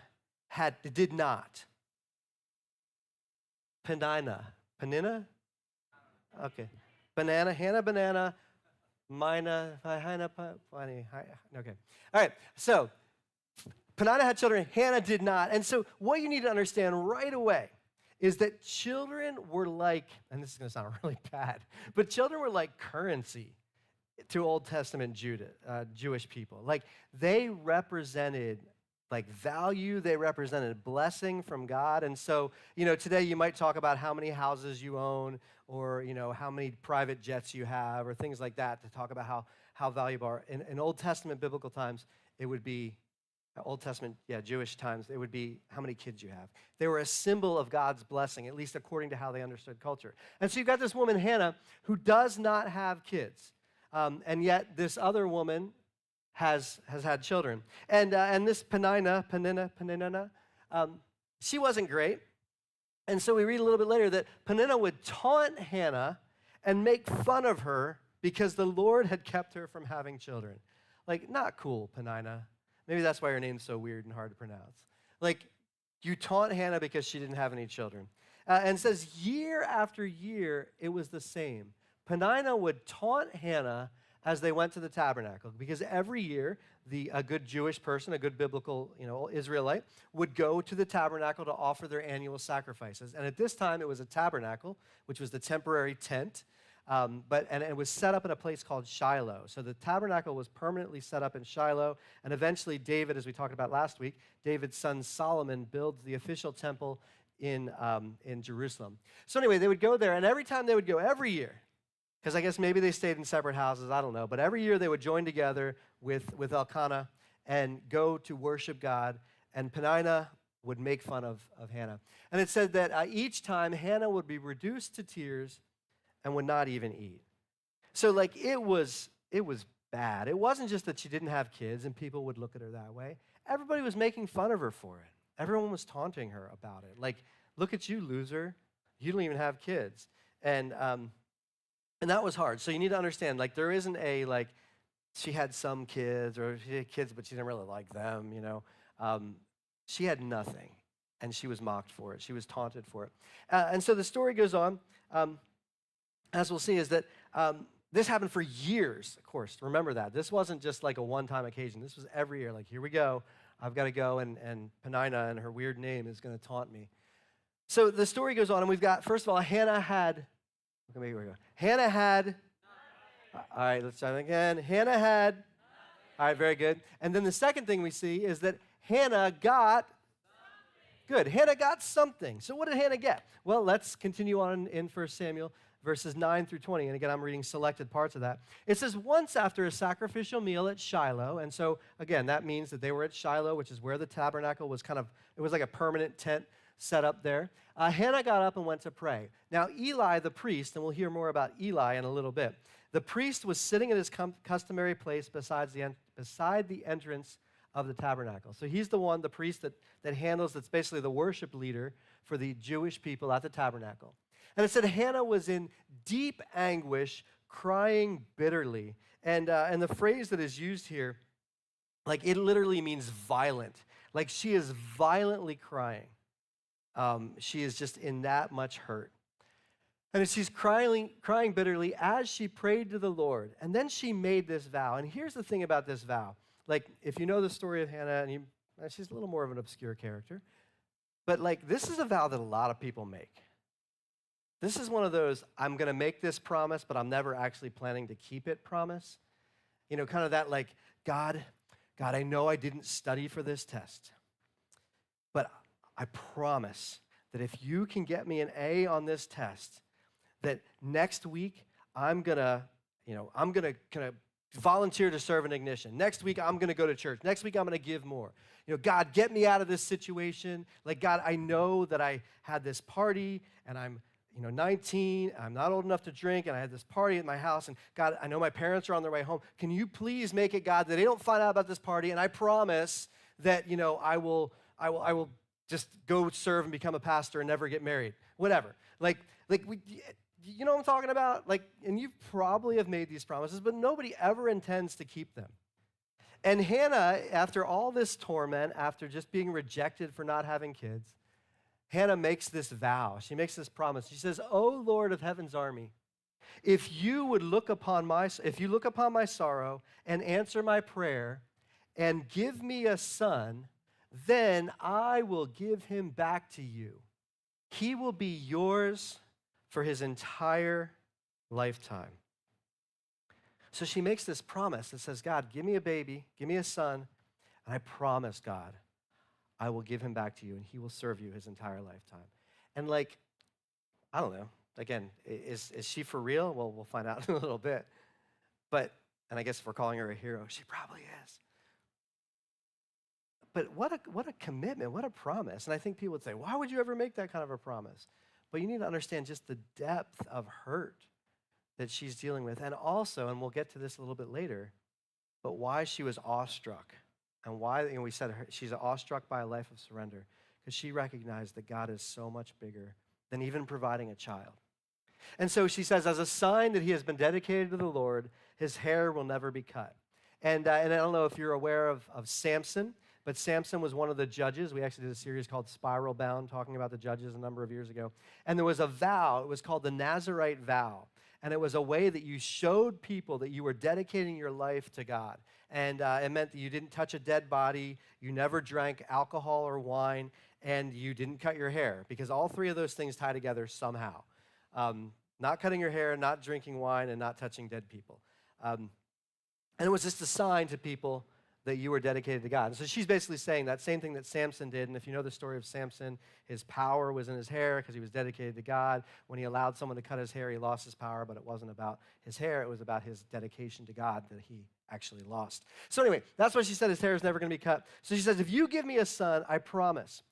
Speaker 7: did not. Peninnah? Okay. Hannah, banana, Mina, okay. All right, so Peninnah had children, Hannah did not. And so what you need to understand right away is that children were and this is going to sound really bad, but children were like currency to Old Testament Jewish people. They represented like value. They represented blessing from God. And so, today you might talk about how many houses you own or, how many private jets you have or things like that to talk about how valuable are. In Old Testament biblical times, it would be, Old Testament, Jewish times, it would be how many kids you have. They were a symbol of God's blessing, at least according to how they understood culture. And so you've got this woman, Hannah, who does not have kids. And yet this other woman has had children. And this Peninnah, she wasn't great. And so we read a little bit later that Peninnah would taunt Hannah and make fun of her because the Lord had kept her from having children. Like, not cool, Peninnah. Maybe that's why her name's so weird and hard to pronounce. Like, you taunt Hannah because she didn't have any children. And it says year after year, it was the same. Peninnah would taunt Hannah as they went to the tabernacle, because every year, a good Jewish person, a good biblical, Israelite, would go to the tabernacle to offer their annual sacrifices. And at this time, it was a tabernacle, which was the temporary tent, and it was set up in a place called Shiloh. So the tabernacle was permanently set up in Shiloh, and eventually David, as we talked about last week, David's son Solomon builds the official temple in Jerusalem. So anyway, they would go there, and every time they would go, every year, because I guess maybe they stayed in separate houses, I don't know, but every year they would join together with Elkanah and go to worship God, and Peninnah would make fun of Hannah. And it said that each time Hannah would be reduced to tears and would not even eat. So like it was bad. It wasn't just that she didn't have kids and people would look at her that way. Everybody was making fun of her for it. Everyone was taunting her about it. Like, look at you, loser. You don't even have kids. And that was hard. So you need to understand, like, there isn't a, like, she had some kids or she had kids, but she didn't really like them, She had nothing, and she was mocked for it. She was taunted for it. And so the story goes on. As we'll see, is that this happened for years, of course. Remember that. This wasn't just like a one-time occasion. This was every year. Like, here we go. I've got to go, and Peninnah and her weird name is going to taunt me. So the story goes on, and we've got, first of all, Hannah had, here we go. Hannah had, all right, let's try that again. Hannah had, all right, very good. And then the second thing we see is that Hannah got, good, Hannah got something. So what did Hannah get? Well, let's continue on in 1 Samuel verses 9 through 20. And again, I'm reading selected parts of that. It says, once after a sacrificial meal at Shiloh, and so again, that means that they were at Shiloh, which is where the tabernacle was it was like a permanent tent set up there. Hannah got up and went to pray. Now, Eli the priest, and we'll hear more about Eli in a little bit, the priest was sitting at his customary place beside the entrance of the tabernacle. So he's the priest that handles, that's basically the worship leader for the Jewish people at the tabernacle. And it said Hannah was in deep anguish, crying bitterly. And the phrase that is used here, like, it literally means violent. Like, she is violently crying. She is just in that much hurt. And she's crying bitterly as she prayed to the Lord. And then she made this vow. And here's the thing about this vow. Like, if you know the story of Hannah, and she's a little more of an obscure character, but like, this is a vow that a lot of people make. This is one of those, I'm going to make this promise, but I'm never actually planning to keep it promise. Kind of that, like, God, I know I didn't study for this test, but I promise that if you can get me an A on this test, that next week I'm gonna volunteer to serve in Ignition. Next week I'm gonna go to church. Next week I'm gonna give more. God, get me out of this situation. Like, God, I know that I had this party and I'm 19, I'm not old enough to drink, and I had this party at my house, and God, I know my parents are on their way home. Can you please make it, God, that they don't find out about this party, and I promise that, I will just go serve and become a pastor and never get married, whatever. Like you know what I'm talking about? Like, and you probably have made these promises, but nobody ever intends to keep them. And Hannah, after all this torment, after just being rejected for not having kids, Hannah makes this vow. She makes this promise. She says, "O Lord of heaven's army, if you look upon my sorrow and answer my prayer and give me a son, then I will give him back to you. He will be yours for his entire lifetime." So she makes this promise that says, God, give me a baby, give me a son, and I promise, God, I will give him back to you, and he will serve you his entire lifetime. And like, I don't know. Again, is she for real? Well, we'll find out in a little bit. But, and I guess if we're calling her a hero, she probably is. But what a commitment, what a promise. And I think people would say, why would you ever make that kind of a promise? But you need to understand just the depth of hurt that she's dealing with. And also, and we'll get to this a little bit later, but why she was awestruck. And why, we said she's awestruck by a life of surrender. Because she recognized that God is so much bigger than even providing a child. And so she says, as a sign that he has been dedicated to the Lord, his hair will never be cut. And I don't know if you're aware of Samson, but Samson was one of the judges. We actually did a series called Spiral Bound, talking about the judges a number of years ago. And there was a vow. It was called the Nazirite vow. And it was a way that you showed people that you were dedicating your life to God. And it meant that you didn't touch a dead body, you never drank alcohol or wine, and you didn't cut your hair, because all three of those things tie together somehow. Not cutting your hair, not drinking wine, and not touching dead people. And it was just a sign to people that you were dedicated to God. And so she's basically saying that same thing that Samson did. And if you know the story of Samson, his power was in his hair because he was dedicated to God. When he allowed someone to cut his hair, he lost his power, but it wasn't about his hair. It was about his dedication to God that he actually lost. So anyway, that's why she said his hair is never going to be cut. So she says, if you give me a son, I promise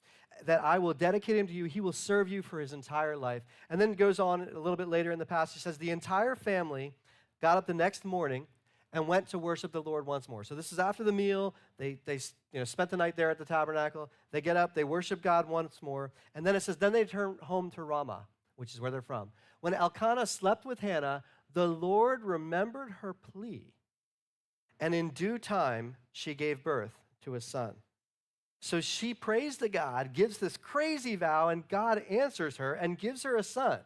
Speaker 7: that I will dedicate him to you. He will serve you for his entire life. And then goes on a little bit later in the passage, says the entire family got up the next morning and went to worship the Lord once more. So this is after the meal. They spent the night there at the tabernacle. They get up, they worship God once more. And then it says, then they turn home to Ramah, which is where they're from. When Elkanah slept with Hannah, the Lord remembered her plea. And in due time, she gave birth to a son. So she prays to God, gives this crazy vow, and God answers her and gives her a son.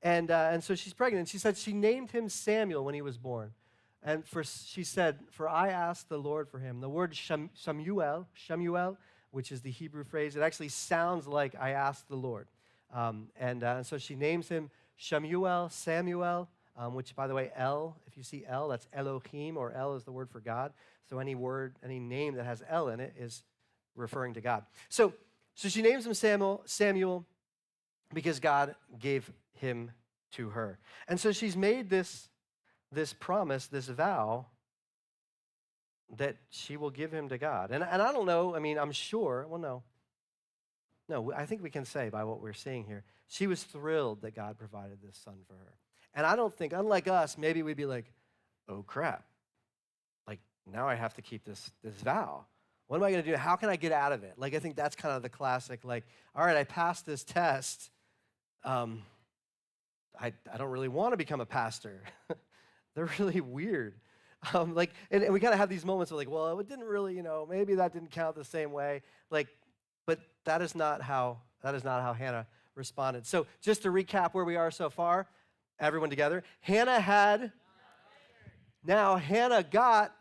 Speaker 7: And so she's pregnant. She said she named him Samuel when he was born. And she said, for I asked the Lord for him. The word Shemuel, which is the Hebrew phrase, it actually sounds like I asked the Lord. And so she names him Samuel, which, by the way, El, if you see El, that's Elohim, or El is the word for God. So any name that has El in it is referring to God. So she names him Samuel because God gave him to her. And so she's made this promise, this vow, that she will give him to God. And I don't know, I'm sure, no, I think we can say by what we're seeing here, she was thrilled that God provided this son for her. And I don't think, unlike us, maybe we'd be like, oh crap, like now I have to keep this vow. What am I going to do? How can I get out of it? Like, I think that's kind of the classic, like, all right, I passed this test. I don't really want to become a pastor. They're really weird. And we kind of have these moments of like, well, it didn't really, maybe that didn't count the same way. But that is not how Hannah responded. So just to recap where we are so far, everyone together. Hannah got,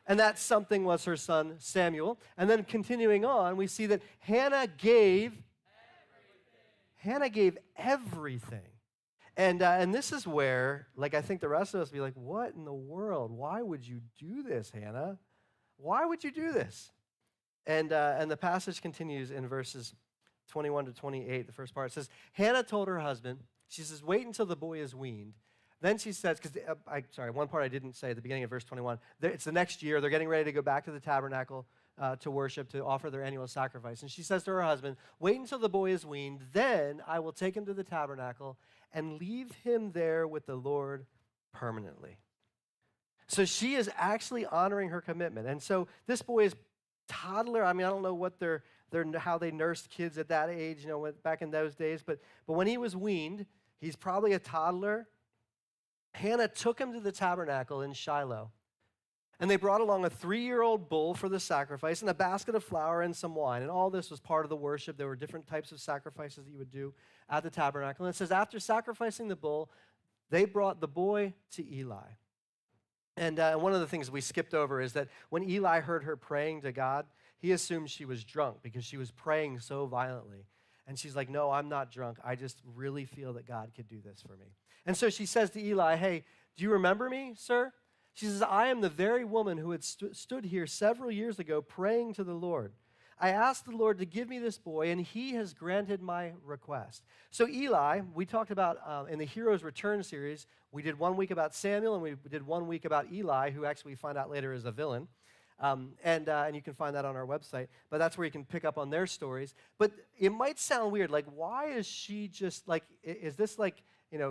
Speaker 7: and that something was her son Samuel. And then continuing on, we see that Hannah gave everything. And this is where, I think the rest of us be like, what in the world? Why would you do this, Hannah? Why would you do this? And the passage continues in verses 21 to 28. The first part says, Hannah told her husband, she says, wait until the boy is weaned. Then she says, one part I didn't say at the beginning of verse 21. It's the next year. They're getting ready to go back to the tabernacle to worship, to offer their annual sacrifice. And she says to her husband, wait until the boy is weaned, then I will take him to the tabernacle and leave him there with the Lord permanently. So she is actually honoring her commitment. And so this boy is toddler. I don't know what how they nursed kids at that age, back in those days. But when he was weaned, he's probably a toddler. Hannah took him to the tabernacle in Shiloh. And they brought along a 3-year-old bull for the sacrifice and a basket of flour and some wine. And all this was part of the worship. There were different types of sacrifices that you would do at the tabernacle. And it says, after sacrificing the bull, they brought the boy to Eli. And one of the things we skipped over is that when Eli heard her praying to God, he assumed she was drunk because she was praying so violently. And she's like, no, I'm not drunk. I just really feel that God could do this for me. And so she says to Eli, hey, do you remember me, sir? She says, I am the very woman who had stood here several years ago praying to the Lord. I asked the Lord to give me this boy, and he has granted my request. So Eli, we talked about in the Heroes Return series, we did 1 week about Samuel, and we did 1 week about Eli, who actually we find out later is a villain. And you can find that on our website. But that's where you can pick up on their stories. But it might sound weird. Like, why is she just like, is this like,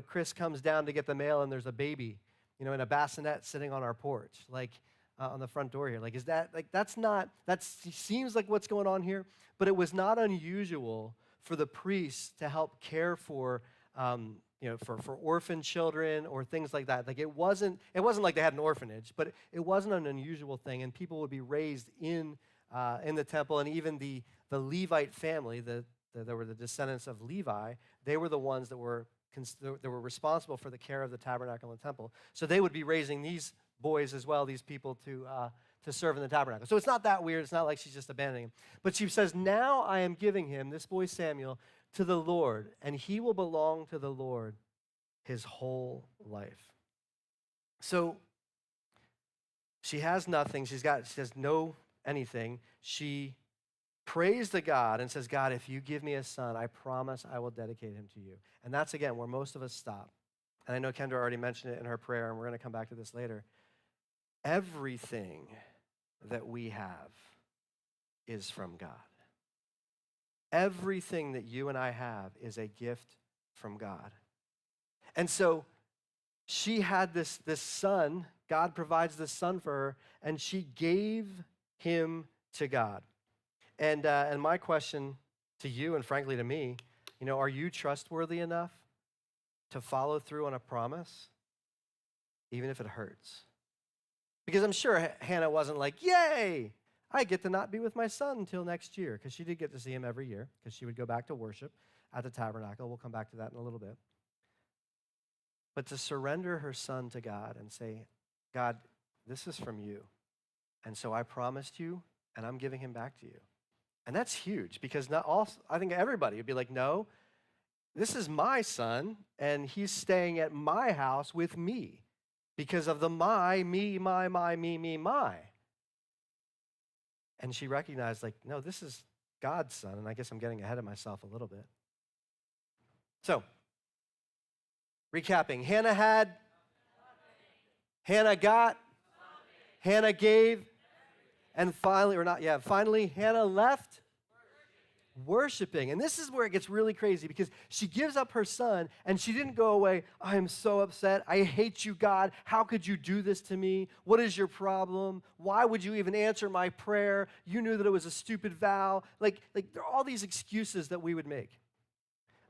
Speaker 7: Chris comes down to get the mail and there's a baby, in a bassinet sitting on our porch, like on the front door here? Like, is that, like, that seems like what's going on here. But it was not unusual for the priests to help care for, for orphan children or things like that. Like, it wasn't like they had an orphanage, but it wasn't an unusual thing, and people would be raised in the temple, and even the Levite family, there were the descendants of Levi, they were the ones that were responsible for the care of the tabernacle and the temple. So they would be raising these boys as well, these people to serve in the tabernacle. So it's not that weird. It's not like she's just abandoning him. But she says, now I am giving him, this boy Samuel, to the Lord, and he will belong to the Lord his whole life. So she has nothing. She has no anything. She prays to God and says, God, if you give me a son, I promise I will dedicate him to you. And that's, again, where most of us stop. And I know Kendra already mentioned it in her prayer, and we're going to come back to this later. Everything that we have is from God. Everything that you and I have is a gift from God. And so she had this son. God provides this son for her, and she gave him to God. And my question to you, and frankly to me, are you trustworthy enough to follow through on a promise, even if it hurts? Because I'm sure Hannah wasn't like, yay, I get to not be with my son until next year, because she did get to see him every year, because she would go back to worship at the tabernacle. We'll come back to that in a little bit. But to surrender her son to God and say, God, this is from you, and so I promised you, and I'm giving him back to you. And that's huge, because I think everybody would be like, no, this is my son, and he's staying at my house with me because of the my, me, my, me, my. And she recognized, like, no, this is God's son, and I guess I'm getting ahead of myself a little bit. So, recapping, Hannah had, Hannah got, Hannah gave, and finally, Hannah left worshiping. And this is where it gets really crazy, because she gives up her son, and she didn't go away, I am so upset. I hate you, God. How could you do this to me? What is your problem? Why would you even answer my prayer? You knew that it was a stupid vow. Like there are all these excuses that we would make.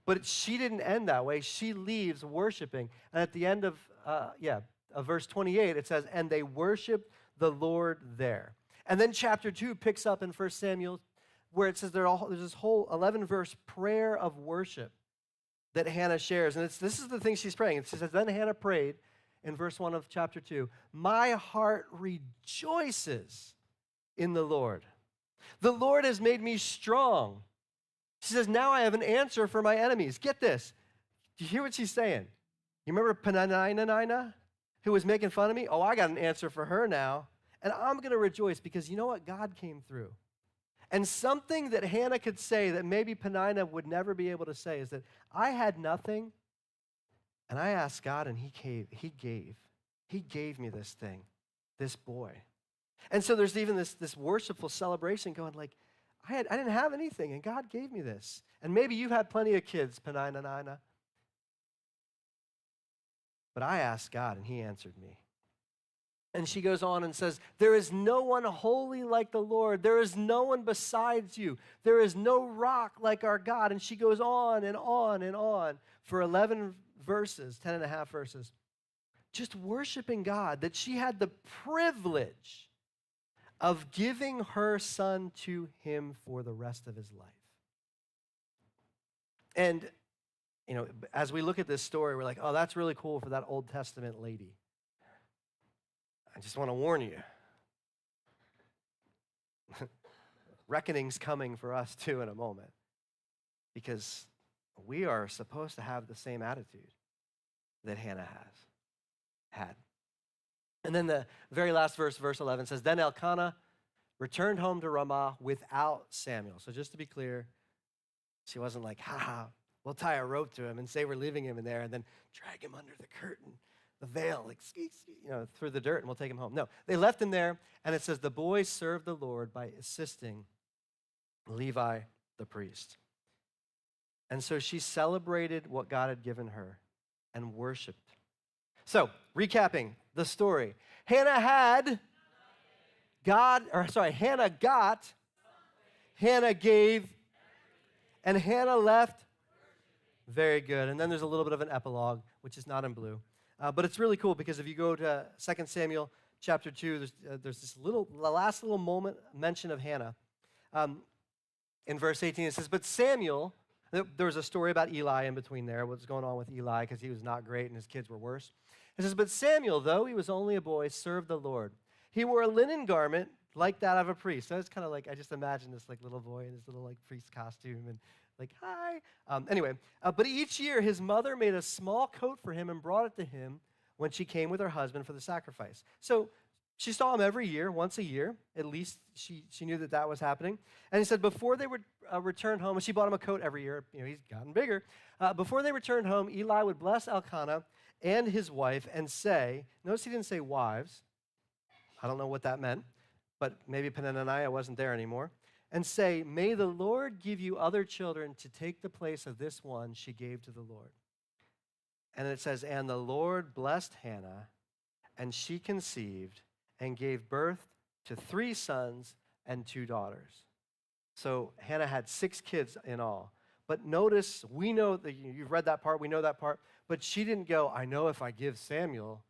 Speaker 7: But she didn't end that way. She leaves worshiping. And at the end of verse 28, it says, and they worshiped the Lord there. And then chapter 2 picks up in 1 Samuel, where it says there's this whole 11-verse prayer of worship that Hannah shares. And this is the thing she's praying. It says, then Hannah prayed in verse 1 of chapter 2, my heart rejoices in the Lord. The Lord has made me strong. She says, now I have an answer for my enemies. Get this. Do you hear what she's saying? You remember Peninnah, who was making fun of me? Oh, I got an answer for her now. And I'm going to rejoice, because you know what? God came through. And something that Hannah could say that maybe Peninnah would never be able to say is that I had nothing, and I asked God, and he gave me this thing, this boy. And so there's even this worshipful celebration going like, I didn't have anything, and God gave me this. And maybe you've had plenty of kids, Peninnah. But I asked God, and he answered me. And she goes on and says, there is no one holy like the Lord. There is no one besides you. There is no rock like our God. And she goes on and on and on for 11 verses, 10 and a half verses, just worshiping God, that she had the privilege of giving her son to him for the rest of his life. And, as we look at this story, we're like, oh, that's really cool for that Old Testament lady. I just want to warn you. Reckoning's coming for us too in a moment, because we are supposed to have the same attitude that Hannah had. And then the very last verse, verse 11 says, then Elkanah returned home to Ramah without Samuel. So just to be clear, she wasn't like, we'll tie a rope to him and say we're leaving him in there and then drag him under the curtain, the veil, like, through the dirt, and we'll take him home. No, they left him there, and it says the boys served the Lord by assisting Levi the priest. And so she celebrated what God had given her and worshiped. So, recapping the story. Hannah got, Hannah gave, and Hannah left. Very good. And then there's a little bit of an epilogue, which is not in blue. But it's really cool because if you go to 2 Samuel chapter 2, there's this the last little moment mention of Hannah. In verse 18, it says, but Samuel, there was a story about Eli in between there, what's going on with Eli because he was not great and his kids were worse. It says, but Samuel, though he was only a boy, served the Lord. He wore a linen garment like that of a priest. So it's kind of like, I just imagine this like little boy in his little like priest costume and like, hi. But each year his mother made a small coat for him and brought it to him when she came with her husband for the sacrifice. So she saw him every year, once a year. At least she knew that was happening. And he said before they would return home, and she bought him a coat every year. He's gotten bigger. Before they returned home, Eli would bless Elkanah and his wife and say, notice he didn't say wives. I don't know what that meant, but maybe Peninnah wasn't there anymore. And say, may the Lord give you other children to take the place of this one she gave to the Lord. And it says, and the Lord blessed Hannah, and she conceived and gave birth to 3 sons and 2 daughters. So Hannah had 6 kids in all. But notice, we know that you've read that part, we know that part, but she didn't go, I know if I give Samuel,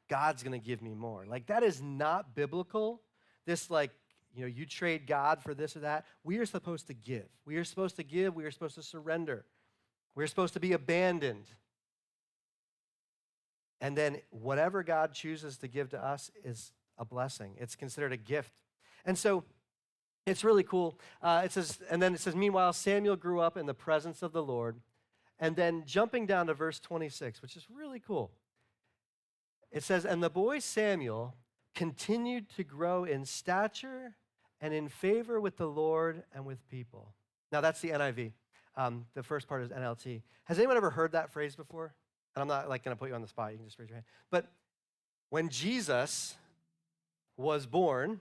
Speaker 7: God's going to give me more. Like, that is not biblical. This, like, you trade God for this or that. We are supposed to give. We are supposed to give. We are supposed to surrender. We're supposed to be abandoned. And then whatever God chooses to give to us is a blessing. It's considered a gift. And so it's really cool. It says, meanwhile, Samuel grew up in the presence of the Lord. And then jumping down to verse 26, which is really cool. It says, and the boy Samuel continued to grow in stature and in favor with the Lord and with people. Now, that's the NIV. The first part is NLT. Has anyone ever heard that phrase before? And I'm not like going to put you on the spot. You can just raise your hand. But when Jesus was born,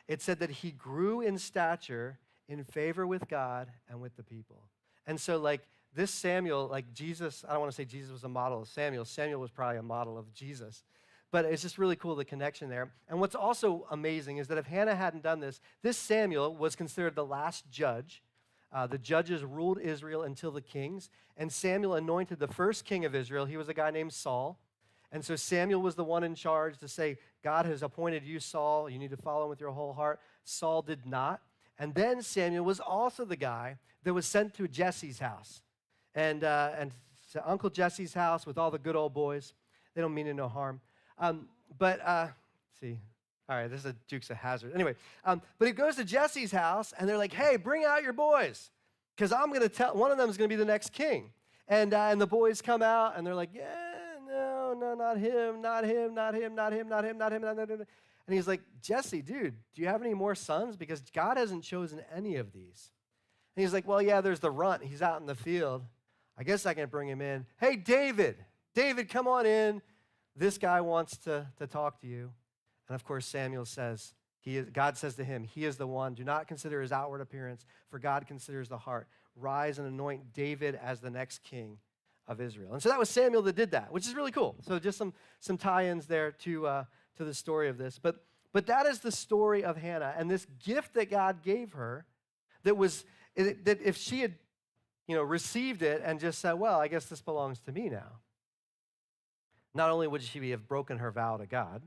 Speaker 7: it said that he grew in stature, in favor with God and with the people. And so, like, this Samuel, like Jesus, I don't want to say Jesus was a model of Samuel. Samuel was probably a model of Jesus. But it's just really cool, the connection there. And what's also amazing is that if Hannah hadn't done this, this Samuel was considered the last judge. The judges ruled Israel until the kings. And Samuel anointed the first king of Israel. He was a guy named Saul. And so Samuel was the one in charge to say, God has appointed you, Saul. You need to follow him with your whole heart. Saul did not. And then Samuel was also the guy that was sent to Jesse's house. And to Uncle Jesse's house with all the good old boys. They don't mean no harm. See, all right, this is a Dukes of Hazzard. Anyway, but he goes to Jesse's house, and they're like, hey, bring out your boys, because I'm going to tell, one of them is going to be the next king. And the boys come out, and they're like, yeah, no, not him, not him, not him, not him, not him, not him, not him. And he's like, Jesse, dude, do you have any more sons? Because God hasn't chosen any of these. And he's like, well, yeah, there's the runt. He's out in the field. I guess I can bring him in. Hey, David, come on in. This guy wants to talk to you. And of course, Samuel says, God says to him, he is the one. Do not consider his outward appearance, for God considers the heart. Rise and anoint David as the next king of Israel. And so that was Samuel that did that, which is really cool. So just some tie-ins there to the story of this. But that is the story of Hannah. And this gift that God gave her that if she had received it and just said, well, I guess this belongs to me now. Not only would she have broken her vow to God,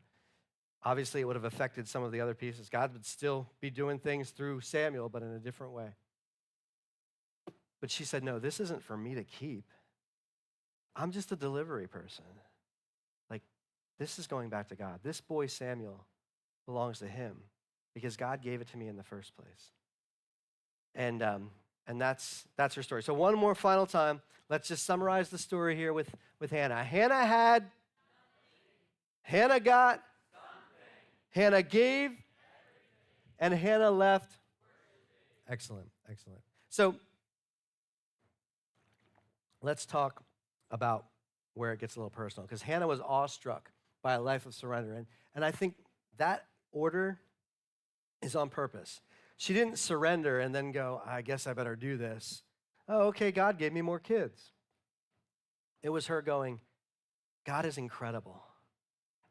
Speaker 7: obviously it would have affected some of the other pieces. God would still be doing things through Samuel, but in a different way. But she said, no, this isn't for me to keep. I'm just a delivery person. Like, this is going back to God. This boy Samuel belongs to him because God gave it to me in the first place. And that's her story. So one more final time, let's just summarize the story here with Hannah. Hannah got, Hannah gave, And Hannah left. Excellent, excellent. So let's talk about where it gets a little personal, because Hannah was awestruck by a life of surrender. And I think that order is on purpose. She didn't surrender and then go, I guess I better do this. Oh, okay, God gave me more kids. It was her going, God is incredible,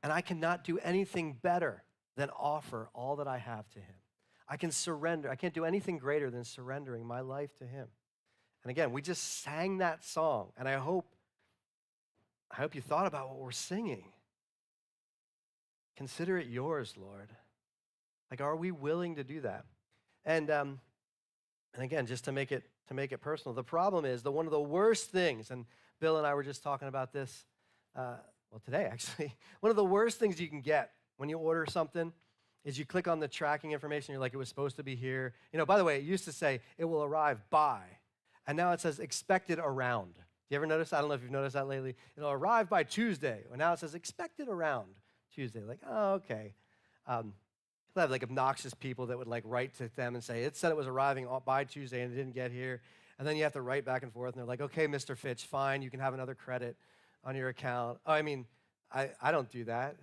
Speaker 7: and I cannot do anything better than offer all that I have to him. I can surrender. I can't do anything greater than surrendering my life to him. And again, we just sang that song, and I hope you thought about what we're singing. Consider it yours, Lord. Like, are we willing to do that? And again, just to make it personal, the problem is that one of the worst things, and Bill and I were just talking about this, today actually, one of the worst things you can get when you order something is you click on the tracking information, you're like, it was supposed to be here. By the way, it used to say, it will arrive by, and now it says expected around. Do you ever notice? I don't know if you've noticed that lately. It'll arrive by Tuesday, and now it says expected around Tuesday. Like, oh, okay. You'll have like obnoxious people that would like write to them and say, it said it was arriving by Tuesday and it didn't get here. And then you have to write back and forth, and they're like, okay, Mr. Fitch, fine, you can have another credit on your account. Oh, I mean, I don't do that.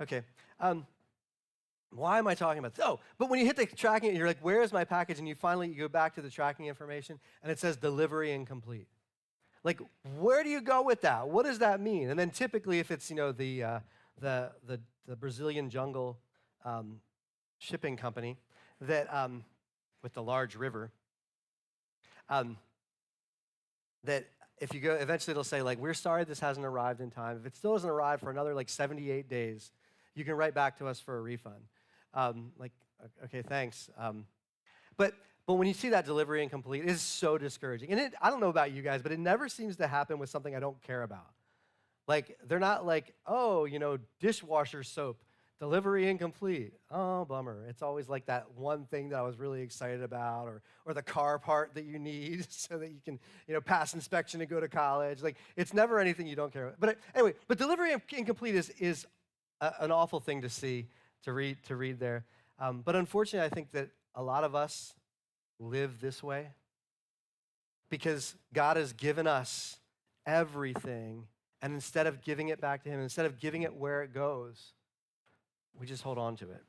Speaker 7: Okay. Why am I talking about this? Oh, but when you hit the tracking, you're like, where is my package? And you go back to the tracking information, and it says delivery incomplete. Like, where do you go with that? What does that mean? And then typically, if it's the Brazilian jungle shipping company that with the large river, that if you go, eventually it'll say like, we're sorry this hasn't arrived in time. If it still hasn't arrived for another like 78 days, you can write back to us for a refund. Okay, thanks. But when you see that delivery incomplete, it is so discouraging. And I don't know about you guys, but it never seems to happen with something I don't care about. Like, they're not like, oh, dishwasher soap, delivery incomplete. Oh, bummer. It's always like that one thing that I was really excited about, or the car part that you need so that you can, pass inspection and go to college. Like, it's never anything you don't care about. But anyway, delivery incomplete is an awful thing to see, to read there. But unfortunately, I think that a lot of us live this way because God has given us everything, and instead of giving it back to him, instead of giving it where it goes, we just hold on to it.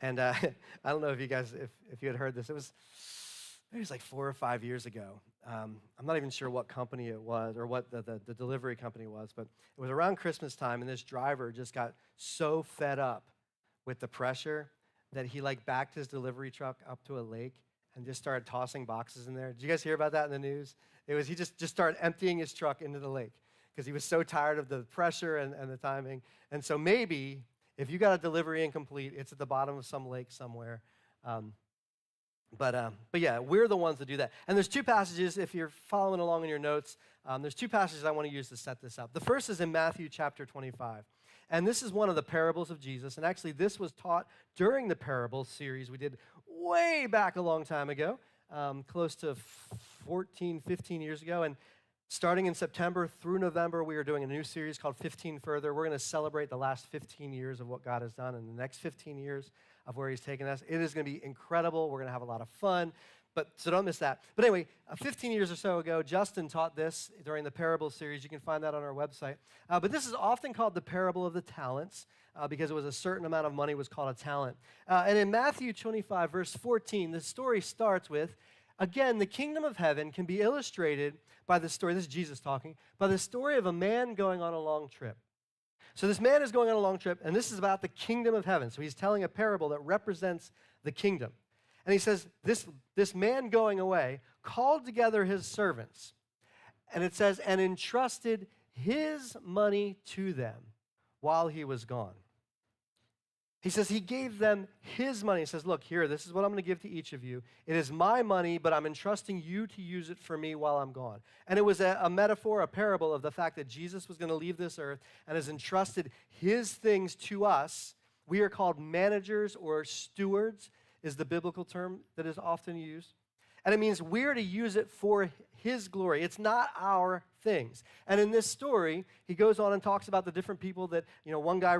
Speaker 7: And I don't know if you guys, if you had heard this, it was like 4 or 5 years ago. I'm not even sure what company it was or what the delivery company was, but it was around Christmas time, and this driver just got so fed up with the pressure that he like backed his delivery truck up to a lake and just started tossing boxes in there. Did you guys hear about that in the news? It was, he just started emptying his truck into the lake because he was so tired of the pressure and the timing. And so maybe if you got a delivery incomplete, it's at the bottom of some lake somewhere. But yeah, we're the ones that do that. And there's 2 passages, if you're following along in your notes, there's 2 passages I want to use to set this up. The first is in Matthew chapter 25. And this is one of the parables of Jesus. And actually, this was taught during the parables series we did way back a long time ago, close to 14, 15 years ago. And starting in September through November, we are doing a new series called 15 Further. We're going to celebrate the last 15 years of what God has done and the next 15 years of where he's taken us. It is going to be incredible. We're going to have a lot of fun. So don't miss that. But anyway, 15 years or so ago, Justin taught this during the parable series. You can find that on our website. But this is often called the parable of the talents because it was a certain amount of money was called a talent. And in Matthew 25, verse 14, the story starts with, again, the kingdom of heaven can be illustrated by the story, this is Jesus talking, by the story of a man going on a long trip. So this man is going on a long trip, and this is about the kingdom of heaven. So he's telling a parable that represents the kingdom. And he says, this man going away called together his servants, and it says, and entrusted his money to them while he was gone. He says he gave them his money. He says, look, here, this is what I'm going to give to each of you. It is my money, but I'm entrusting you to use it for me while I'm gone. And it was a metaphor, a parable of the fact that Jesus was going to leave this earth and has entrusted his things to us. We are called managers or stewards, is the biblical term that is often used. And it means we're to use it for his glory. It's not our things. And in this story, he goes on and talks about the different people that, one guy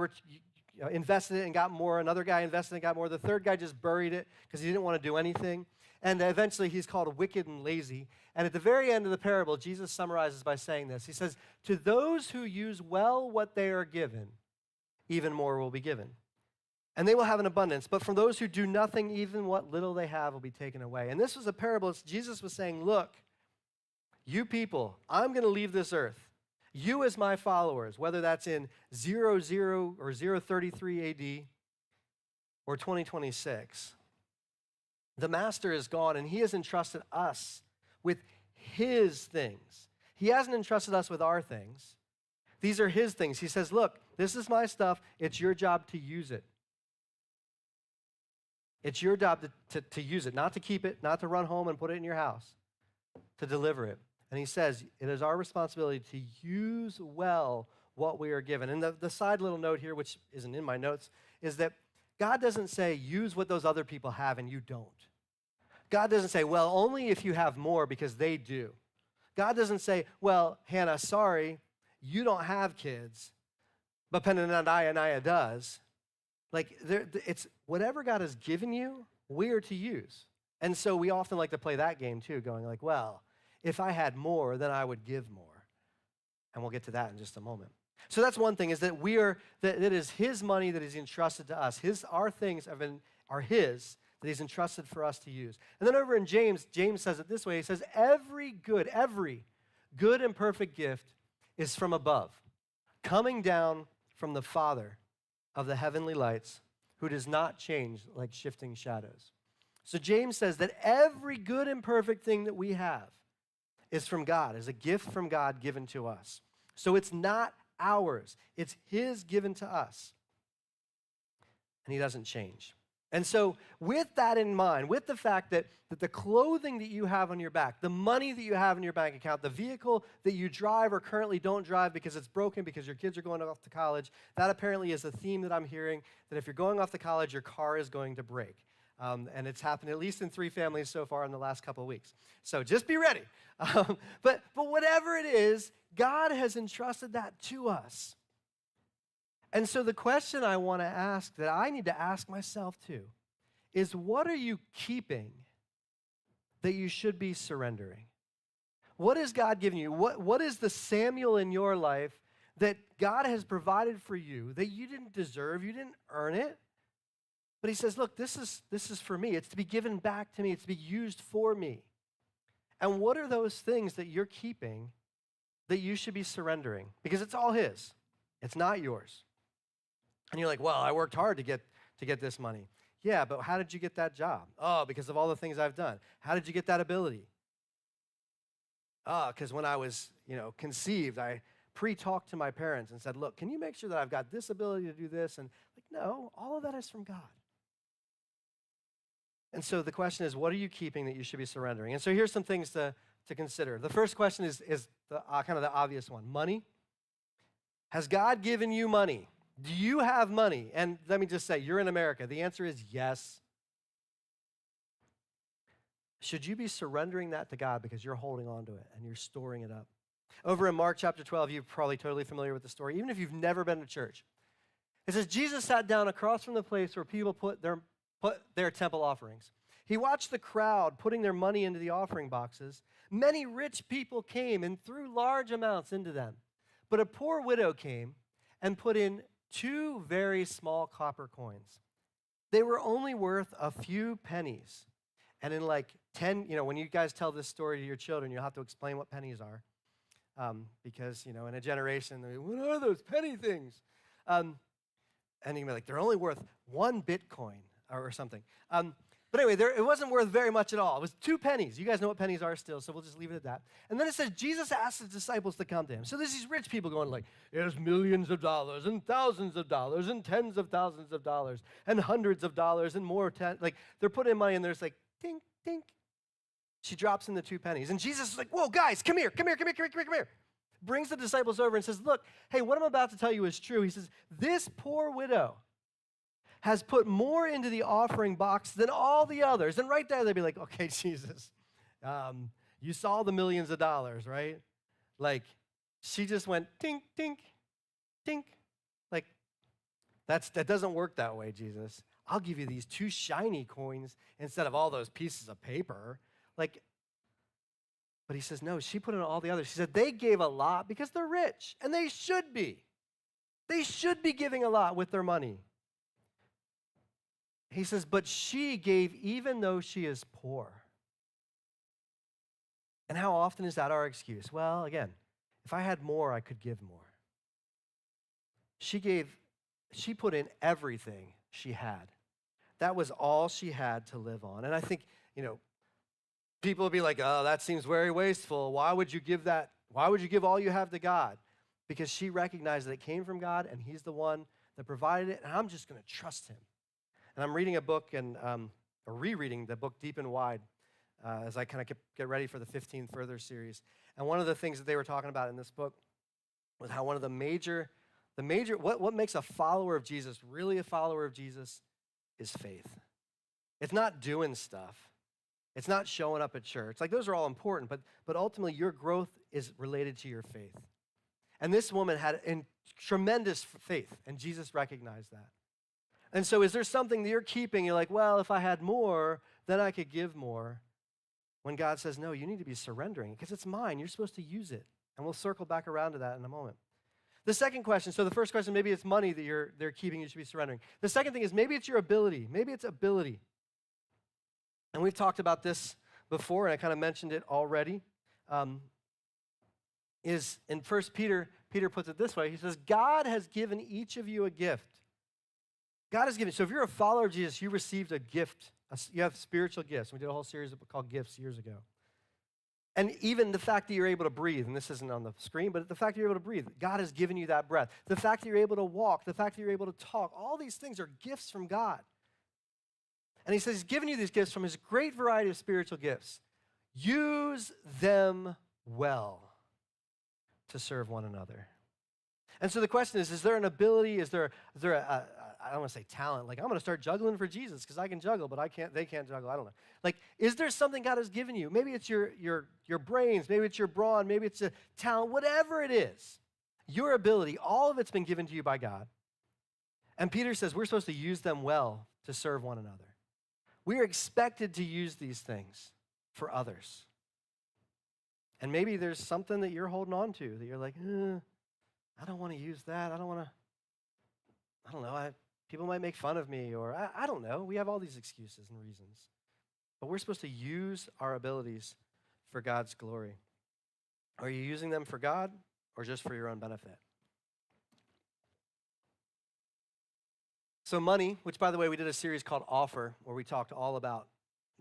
Speaker 7: invested it and got more. Another guy invested it and got more. The third guy just buried it because he didn't want to do anything. And eventually he's called wicked and lazy. And at the very end of the parable, Jesus summarizes by saying this. He says, to those who use well what they are given, even more will be given. And they will have an abundance. But from those who do nothing, even what little they have will be taken away. And this was a parable. Jesus was saying, look, you people, I'm going to leave this earth. You as my followers, whether that's in 00 or 033 AD or 2026, the master is gone and he has entrusted us with his things. He hasn't entrusted us with our things. These are his things. He says, look, this is my stuff. It's your job to use it. It's your job to use it, not to keep it, not to run home and put it in your house, to deliver it. And he says, it is our responsibility to use well what we are given. And the side little note here, which isn't in my notes, is that God doesn't say, use what those other people have and you don't. God doesn't say, well, only if you have more because they do. God doesn't say, well, Hannah, sorry, you don't have kids, but Penaniah does. Like, it's whatever God has given you, we are to use. And so we often like to play that game too, going like, well, if I had more, then I would give more. And we'll get to that in just a moment. So that's one thing, is that that it is his money that is entrusted to us. Our things are his, that he's entrusted for us to use. And then over in James says it this way. He says, every good and perfect gift is from above, coming down from the Father of the heavenly lights, who does not change like shifting shadows. So James says that every good and perfect thing that we have is from God, is a gift from God given to us. So it's not ours, it's his given to us. And he doesn't change. And so with that in mind, with the fact that the clothing that you have on your back, the money that you have in your bank account, the vehicle that you drive or currently don't drive because it's broken because your kids are going off to college, that apparently is a theme that I'm hearing, that if you're going off to college, your car is going to break. And it's happened at least in 3 families so far in the last couple of weeks. So just be ready. But whatever it is, God has entrusted that to us. And so the question I want to ask, that I need to ask myself too, is what are you keeping that you should be surrendering? What has God given you? What is the Samuel in your life that God has provided for you that you didn't deserve, you didn't earn it? But he says, look, this is for me. It's to be given back to me. It's to be used for me. And what are those things that you're keeping that you should be surrendering? Because it's all his. It's not yours. And you're like, well, I worked hard to get this money. Yeah, but how did you get that job? Oh, because of all the things I've done. How did you get that ability? Oh, because when I was, conceived, I pre-talked to my parents and said, look, can you make sure that I've got this ability to do this? And no, all of that is from God. And so the question is, what are you keeping that you should be surrendering? And so here's some things to consider. The first question is the kind of the obvious one. Money. Has God given you money? Do you have money? And let me just say, you're in America. The answer is yes. Should you be surrendering that to God because you're holding on to it and you're storing it up? Over in Mark chapter 12, you're probably totally familiar with the story, even if you've never been to church. It says, Jesus sat down across from the place where people put their temple offerings. He watched the crowd putting their money into the offering boxes. Many rich people came and threw large amounts into them. But a poor widow came and put in 2 very small copper coins. They were only worth a few pennies. And in like 10, when you guys tell this story to your children, you'll have to explain what pennies are. Because, in a generation, what are those penny things? And you can be like, they're only worth 1 Bitcoin or something. But anyway, it wasn't worth very much at all. It was 2 pennies. You guys know what pennies are still, so we'll just leave it at that. And then it says, Jesus asked his disciples to come to him. So there's these rich people going like, there's millions of dollars and thousands of dollars and tens of thousands of dollars and hundreds of dollars and more. They're putting in money and there's like, dink, dink. She drops in the 2 pennies. And Jesus is like, whoa, guys, come here. Brings the disciples over and says, look, hey, what I'm about to tell you is true. He says, this poor widow has put more into the offering box than all the others. And right there, they'd be like, okay, Jesus, you saw the millions of dollars, right? Like, she just went tink, tink, tink. Like, That doesn't work that way, Jesus. I'll give you these 2 shiny coins instead of all those pieces of paper. Like, but he says, no, she put in all the others. She said, they gave a lot because they're rich, and they should be. They should be giving a lot with their money. He says, but she gave even though she is poor. And how often is that our excuse? Well, again, if I had more, I could give more. She put in everything she had. That was all she had to live on. And I think, people will be like, oh, that seems very wasteful. Why would you give that? Why would you give all you have to God? Because she recognized that it came from God, and he's the one that provided it, and I'm just going to trust him. And I'm reading a book or rereading the book Deep and Wide as I kind of get ready for the 15 Further series. And one of the things that they were talking about in this book was how one of the major, what makes a follower of Jesus really a follower of Jesus is faith. It's not doing stuff. It's not showing up at church. Like, those are all important, but ultimately your growth is related to your faith. And this woman had tremendous faith, and Jesus recognized that. And so is there something that you're keeping? You're like, well, if I had more, then I could give more. When God says, no, you need to be surrendering because it's mine. You're supposed to use it. And we'll circle back around to that in a moment. The second question, so the first question, maybe it's money that they're keeping, you should be surrendering. The second thing is maybe it's your ability. Maybe it's ability. And we've talked about this before, and I kind of mentioned it already. Is in 1 Peter, Peter puts it this way. He says, God has given each of you a gift. God has given. So if you're a follower of Jesus, you received a gift. You have spiritual gifts. We did a whole series called Gifts years ago. And even the fact that you're able to breathe, and this isn't on the screen, but the fact that you're able to breathe, God has given you that breath. The fact that you're able to walk, the fact that you're able to talk, all these things are gifts from God. And he says he's given you these gifts from his great variety of spiritual gifts. Use them well to serve one another. And so the question is there an ability, is there a I don't want to say talent, like I'm going to start juggling for Jesus because I can juggle, but they can't juggle, I don't know. Like, is there something God has given you? Maybe it's your brains, maybe it's your brawn, maybe it's a talent, whatever it is, your ability, all of it's been given to you by God. And Peter says we're supposed to use them well to serve one another. We are expected to use these things for others. And maybe there's something that you're holding on to that you're like, I don't want to use that. I don't know. People might make fun of me, or I don't know. We have all these excuses and reasons. But we're supposed to use our abilities for God's glory. Are you using them for God or just for your own benefit? So money, which by the way, we did a series called Offer, where we talked all about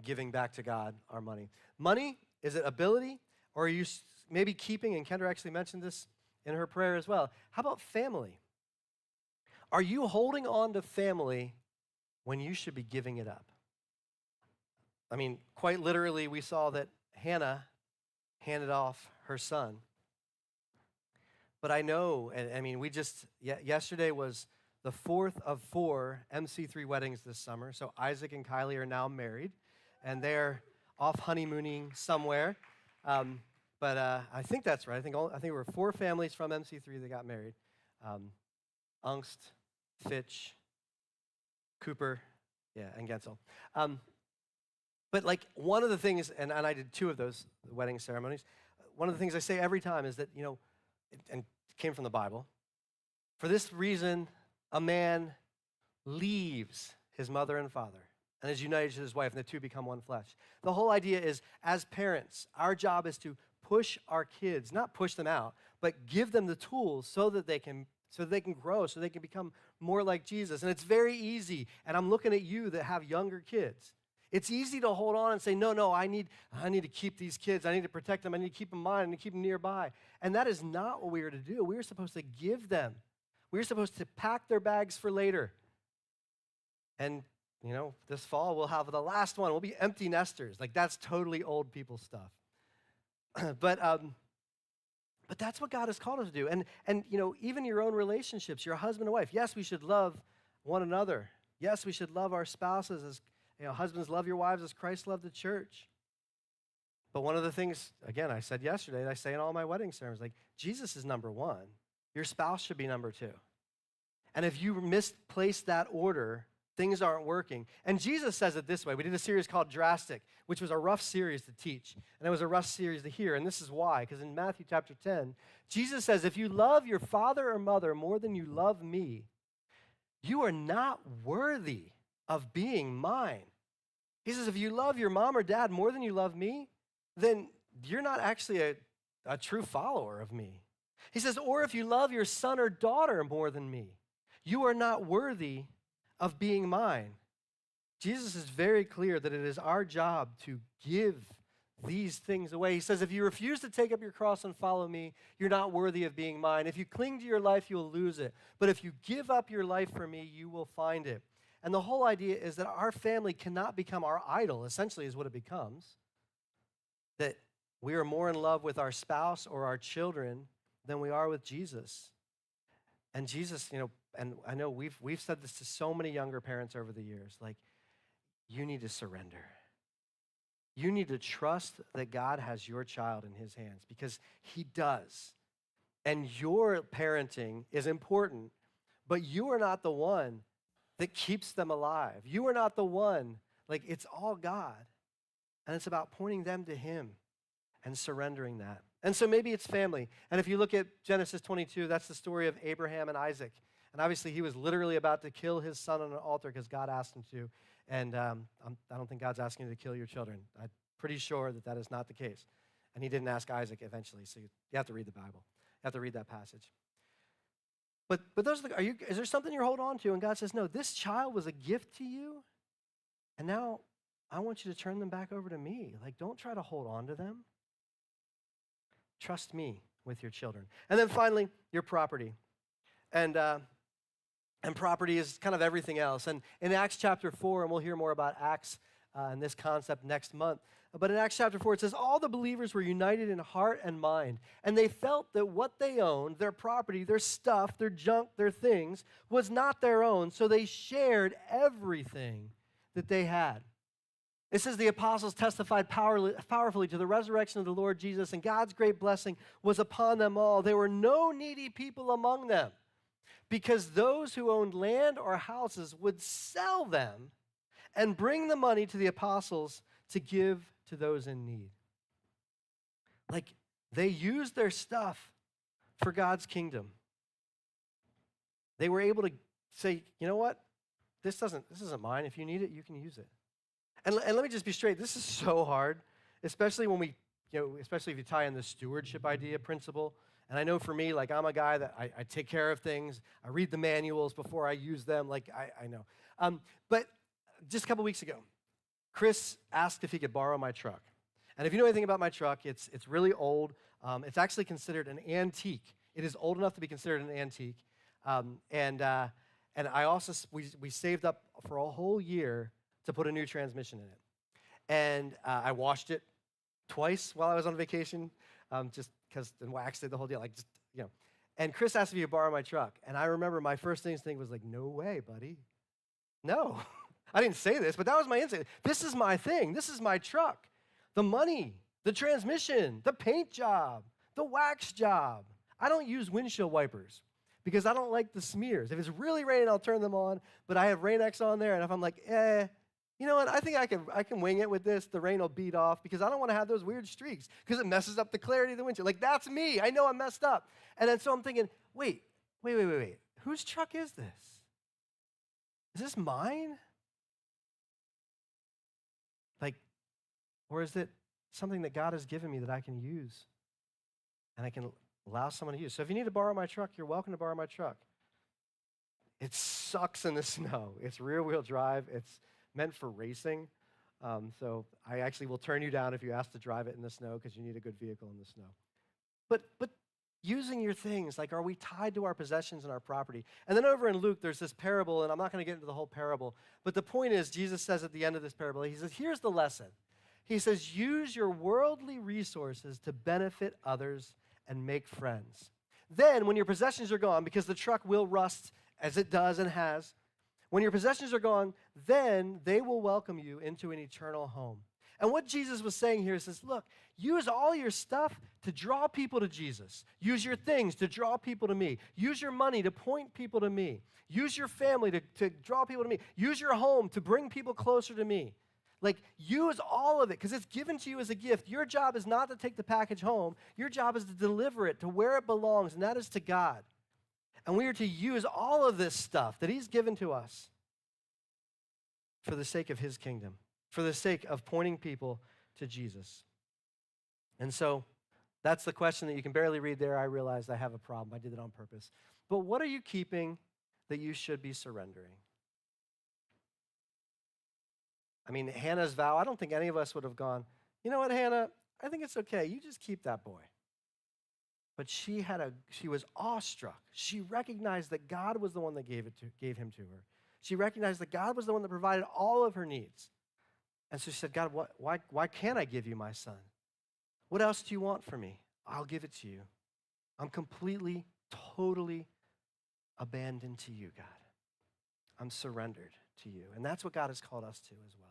Speaker 7: giving back to God our money. Money, is it ability, or are you maybe keeping, and Kendra actually mentioned this in her prayer as well. How about family? Are you holding on to family when you should be giving it up? I mean, quite literally, we saw that Hannah handed off her son. But I know, and I mean, yesterday was the 4th of 4 MC3 weddings this summer. So Isaac and Kylie are now married, and they're off honeymooning somewhere. But I think that's right. I think there were 4 families from MC3 that got married. Angst, Fitch, Cooper, and Gensel. But like one of the things, and I did 2 of those wedding ceremonies, one of the things I say every time is that, and it came from the Bible, for this reason, a man leaves his mother and father and is united to his wife, and the 2 become one flesh. The whole idea is, as parents, our job is to push our kids, not push them out, but give them the tools so that they can grow, so they can become more like Jesus. And it's very easy, and I'm looking at you that have younger kids. It's easy to hold on and say, no, I need to keep these kids. I need to protect them. I need to keep them mine. I need to keep them nearby. And that is not what we are to do. We are supposed to give them. We're supposed to pack their bags for later. And, this fall we'll have the last one. We'll be empty nesters. Like, that's totally old people stuff. But that's what God has called us to do. And even your own relationships, your husband and wife. Yes, we should love one another. Yes, we should love our spouses as, husbands, love your wives as Christ loved the church. But one of the things, again, I said yesterday, and I say in all my wedding sermons, like, Jesus is number 1. Your spouse should be number 2. And if you misplace that order, things aren't working. And Jesus says it this way. We did a series called Drastic, which was a rough series to teach. And it was a rough series to hear. And this is why. Because in Matthew chapter 10, Jesus says, if you love your father or mother more than you love me, you are not worthy of being mine. He says, if you love your mom or dad more than you love me, then you're not actually a true follower of me. He says, or if you love your son or daughter more than me, you are not worthy of being mine. Jesus is very clear that it is our job to give these things away. He says, if you refuse to take up your cross and follow me, you're not worthy of being mine. If you cling to your life, you'll lose it. But if you give up your life for me, you will find it. And the whole idea is that our family cannot become our idol, essentially is what it becomes. That we are more in love with our spouse or our children than we are with Jesus. And Jesus, and I know we've said this to so many younger parents over the years, like, you need to surrender. You need to trust that God has your child in his hands, because he does. And your parenting is important, but you are not the one that keeps them alive. You are not the one, it's all God. And it's about pointing them to him and surrendering that. And so maybe it's family. And if you look at Genesis 22, that's the story of Abraham and Isaac. And obviously he was literally about to kill his son on an altar because God asked him to. And I don't think God's asking you to kill your children. I'm pretty sure that is not the case. And he didn't ask Isaac eventually, so you have to read the Bible. You have to read that passage. But those are is there something you're holding on to? And God says, no, this child was a gift to you, and now I want you to turn them back over to me. Don't try to hold on to them. Trust me with your children. And then finally, your property. And property is kind of everything else. And in Acts chapter 4, and we'll hear more about Acts and this concept next month, but in Acts chapter 4, it says, all the believers were united in heart and mind, and they felt that what they owned, their property, their stuff, their junk, their things, was not their own, so they shared everything that they had. It says the apostles testified powerfully to the resurrection of the Lord Jesus, and God's great blessing was upon them all. There were no needy people among them, because those who owned land or houses would sell them and bring the money to the apostles to give to those in need. They used their stuff for God's kingdom. They were able to say, you know what? This isn't mine. If you need it, you can use it. And let me just be straight. This is so hard, especially when especially if you tie in the stewardship idea principle. And I know for me, I'm a guy that I take care of things. I read the manuals before I use them. I know. But just a couple weeks ago, Chris asked if he could borrow my truck. And if you know anything about my truck, it's really old. It's actually considered an antique. It is old enough to be considered an antique. And I also, we saved up for a whole year to put a new transmission in it. And I washed it twice while I was on vacation, just because, and waxed it, the whole deal, And Chris asked me to borrow my truck. And I remember my first thing was no way, buddy. No. I didn't say this, but that was my instinct. This is my thing. This is my truck. The money, the transmission, the paint job, the wax job. I don't use windshield wipers because I don't like the smears. If it's really raining, I'll turn them on, but I have Rain-X on there, and if I'm you know what, I think I can wing it with this. The rain will beat off because I don't want to have those weird streaks because it messes up the clarity of the windshield. That's me. I know I'm messed up. And then so I'm thinking, wait. Whose truck is this? Is this mine? Or is it something that God has given me that I can use and I can allow someone to use? So if you need to borrow my truck, you're welcome to borrow my truck. It sucks in the snow. It's rear-wheel drive. It's meant for racing. So I actually will turn you down if you ask to drive it in the snow because you need a good vehicle in the snow. But using your things, are we tied to our possessions and our property? And then over in Luke, there's this parable, and I'm not going to get into the whole parable, but the point is, Jesus says at the end of this parable, he says, here's the lesson. He says, use your worldly resources to benefit others and make friends. Then, when your possessions are gone, because the truck will rust as it does and has, when your possessions are gone, then they will welcome you into an eternal home. And what Jesus was saying here is this, look, use all your stuff to draw people to Jesus. Use your things to draw people to me. Use your money to point people to me. Use your family to draw people to me. Use your home to bring people closer to me. Like, use all of it because it's given to you as a gift. Your job is not to take the package home. Your job is to deliver it to where it belongs, and that is to God. And we are to use all of this stuff that he's given to us for the sake of his kingdom, for the sake of pointing people to Jesus. And so that's the question that you can barely read there. I realized I have a problem. I did it on purpose. But what are you keeping that you should be surrendering? I mean, Hannah's vow, I don't think any of us would have gone, you know what, Hannah, I think it's okay. You just keep that boy. But she was awestruck. She recognized that God was the one that gave him to her. She recognized that God was the one that provided all of her needs. And so she said, God, why can't I give you my son? What else do you want from me? I'll give it to you. I'm completely, totally abandoned to you, God. I'm surrendered to you. And that's what God has called us to as well.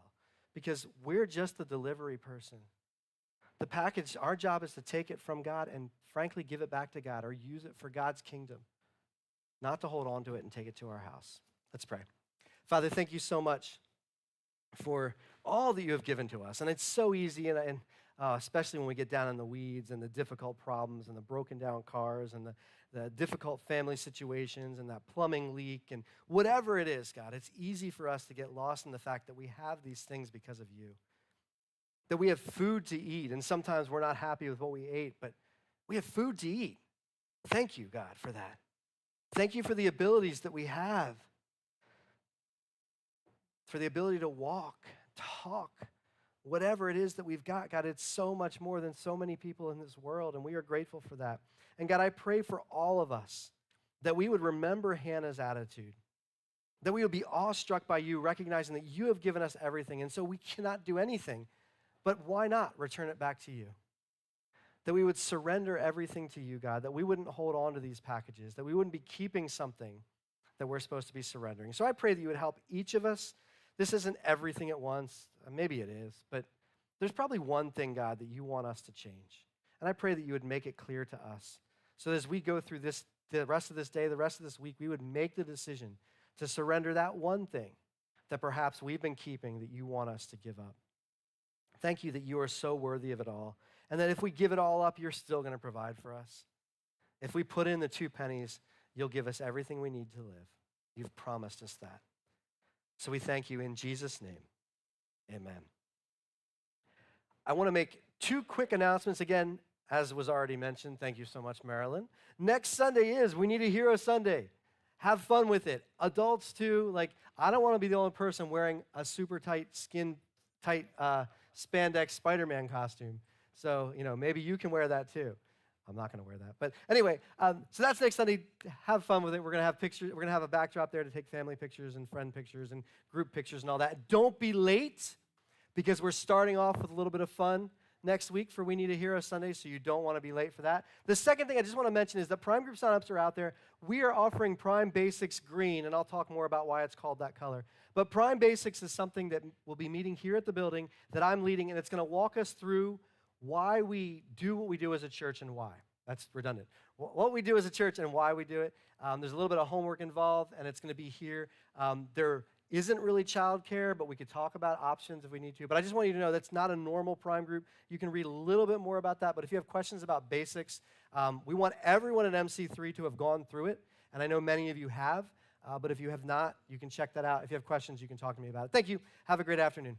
Speaker 7: Because we're just the delivery person. The package, our job is to take it from God and frankly give it back to God or use it for God's kingdom, not to hold on to it and take it to our house. Let's pray. Father, thank you so much for all that you have given to us. And it's so easy, and especially when we get down in the weeds and the difficult problems and the broken down cars and the difficult family situations and that plumbing leak and whatever it is, God, it's easy for us to get lost in the fact that we have these things because of you. That we have food to eat, and sometimes we're not happy with what we ate, but we have food to eat. Thank you, God, for that. Thank you for the abilities that we have, for the ability to walk, talk, whatever it is that we've got. God, it's so much more than so many people in this world, and we are grateful for that. And God, I pray for all of us that we would remember Hannah's attitude, that we would be awestruck by you, recognizing that you have given us everything, and so we cannot do anything. But why not return it back to you? That we would surrender everything to you, God, that we wouldn't hold on to these packages, that we wouldn't be keeping something that we're supposed to be surrendering. So I pray that you would help each of us. This isn't everything at once. Maybe it is, but there's probably one thing, God, that you want us to change. And I pray that you would make it clear to us. So as we go through this, the rest of this day, the rest of this week, we would make the decision to surrender that one thing that perhaps we've been keeping that you want us to give up. Thank you that you are so worthy of it all, and that if we give it all up, you're still going to provide for us. If we put in the 2 pennies, you'll give us everything we need to live. You've promised us that. So we thank you in Jesus' name. Amen. I want to make 2 quick announcements again, as was already mentioned. Thank you so much, Marilyn. Next Sunday is We Need a Hero Sunday. Have fun with it. Adults too. Like, I don't want to be the only person wearing a super tight, skin-tight spandex Spider-Man costume. So, maybe you can wear that too. I'm not going to wear that. But anyway, so that's next Sunday. Have fun with it. We're going to have pictures. We're going to have a backdrop there to take family pictures and friend pictures and group pictures and all that. Don't be late because we're starting off with a little bit of fun next week for We Need a Hero Sunday, so you don't want to be late for that. The second thing I just want to mention is that Prime Group signups are out there. We are offering Prime Basics Green, and I'll talk more about why it's called that color. But Prime Basics is something that we'll be meeting here at the building that I'm leading, and it's going to walk us through why we do what we do as a church and why. That's redundant. What we do as a church and why we do it. There's a little bit of homework involved, and it's going to be here. There isn't really childcare, but we could talk about options if we need to. But I just want you to know that's not a normal Prime Group. You can read a little bit more about that, but if you have questions about basics, we want everyone at MC3 to have gone through it, and I know many of you have, but if you have not, you can check that out. If you have questions, you can talk to me about it. Thank you. Have a great afternoon.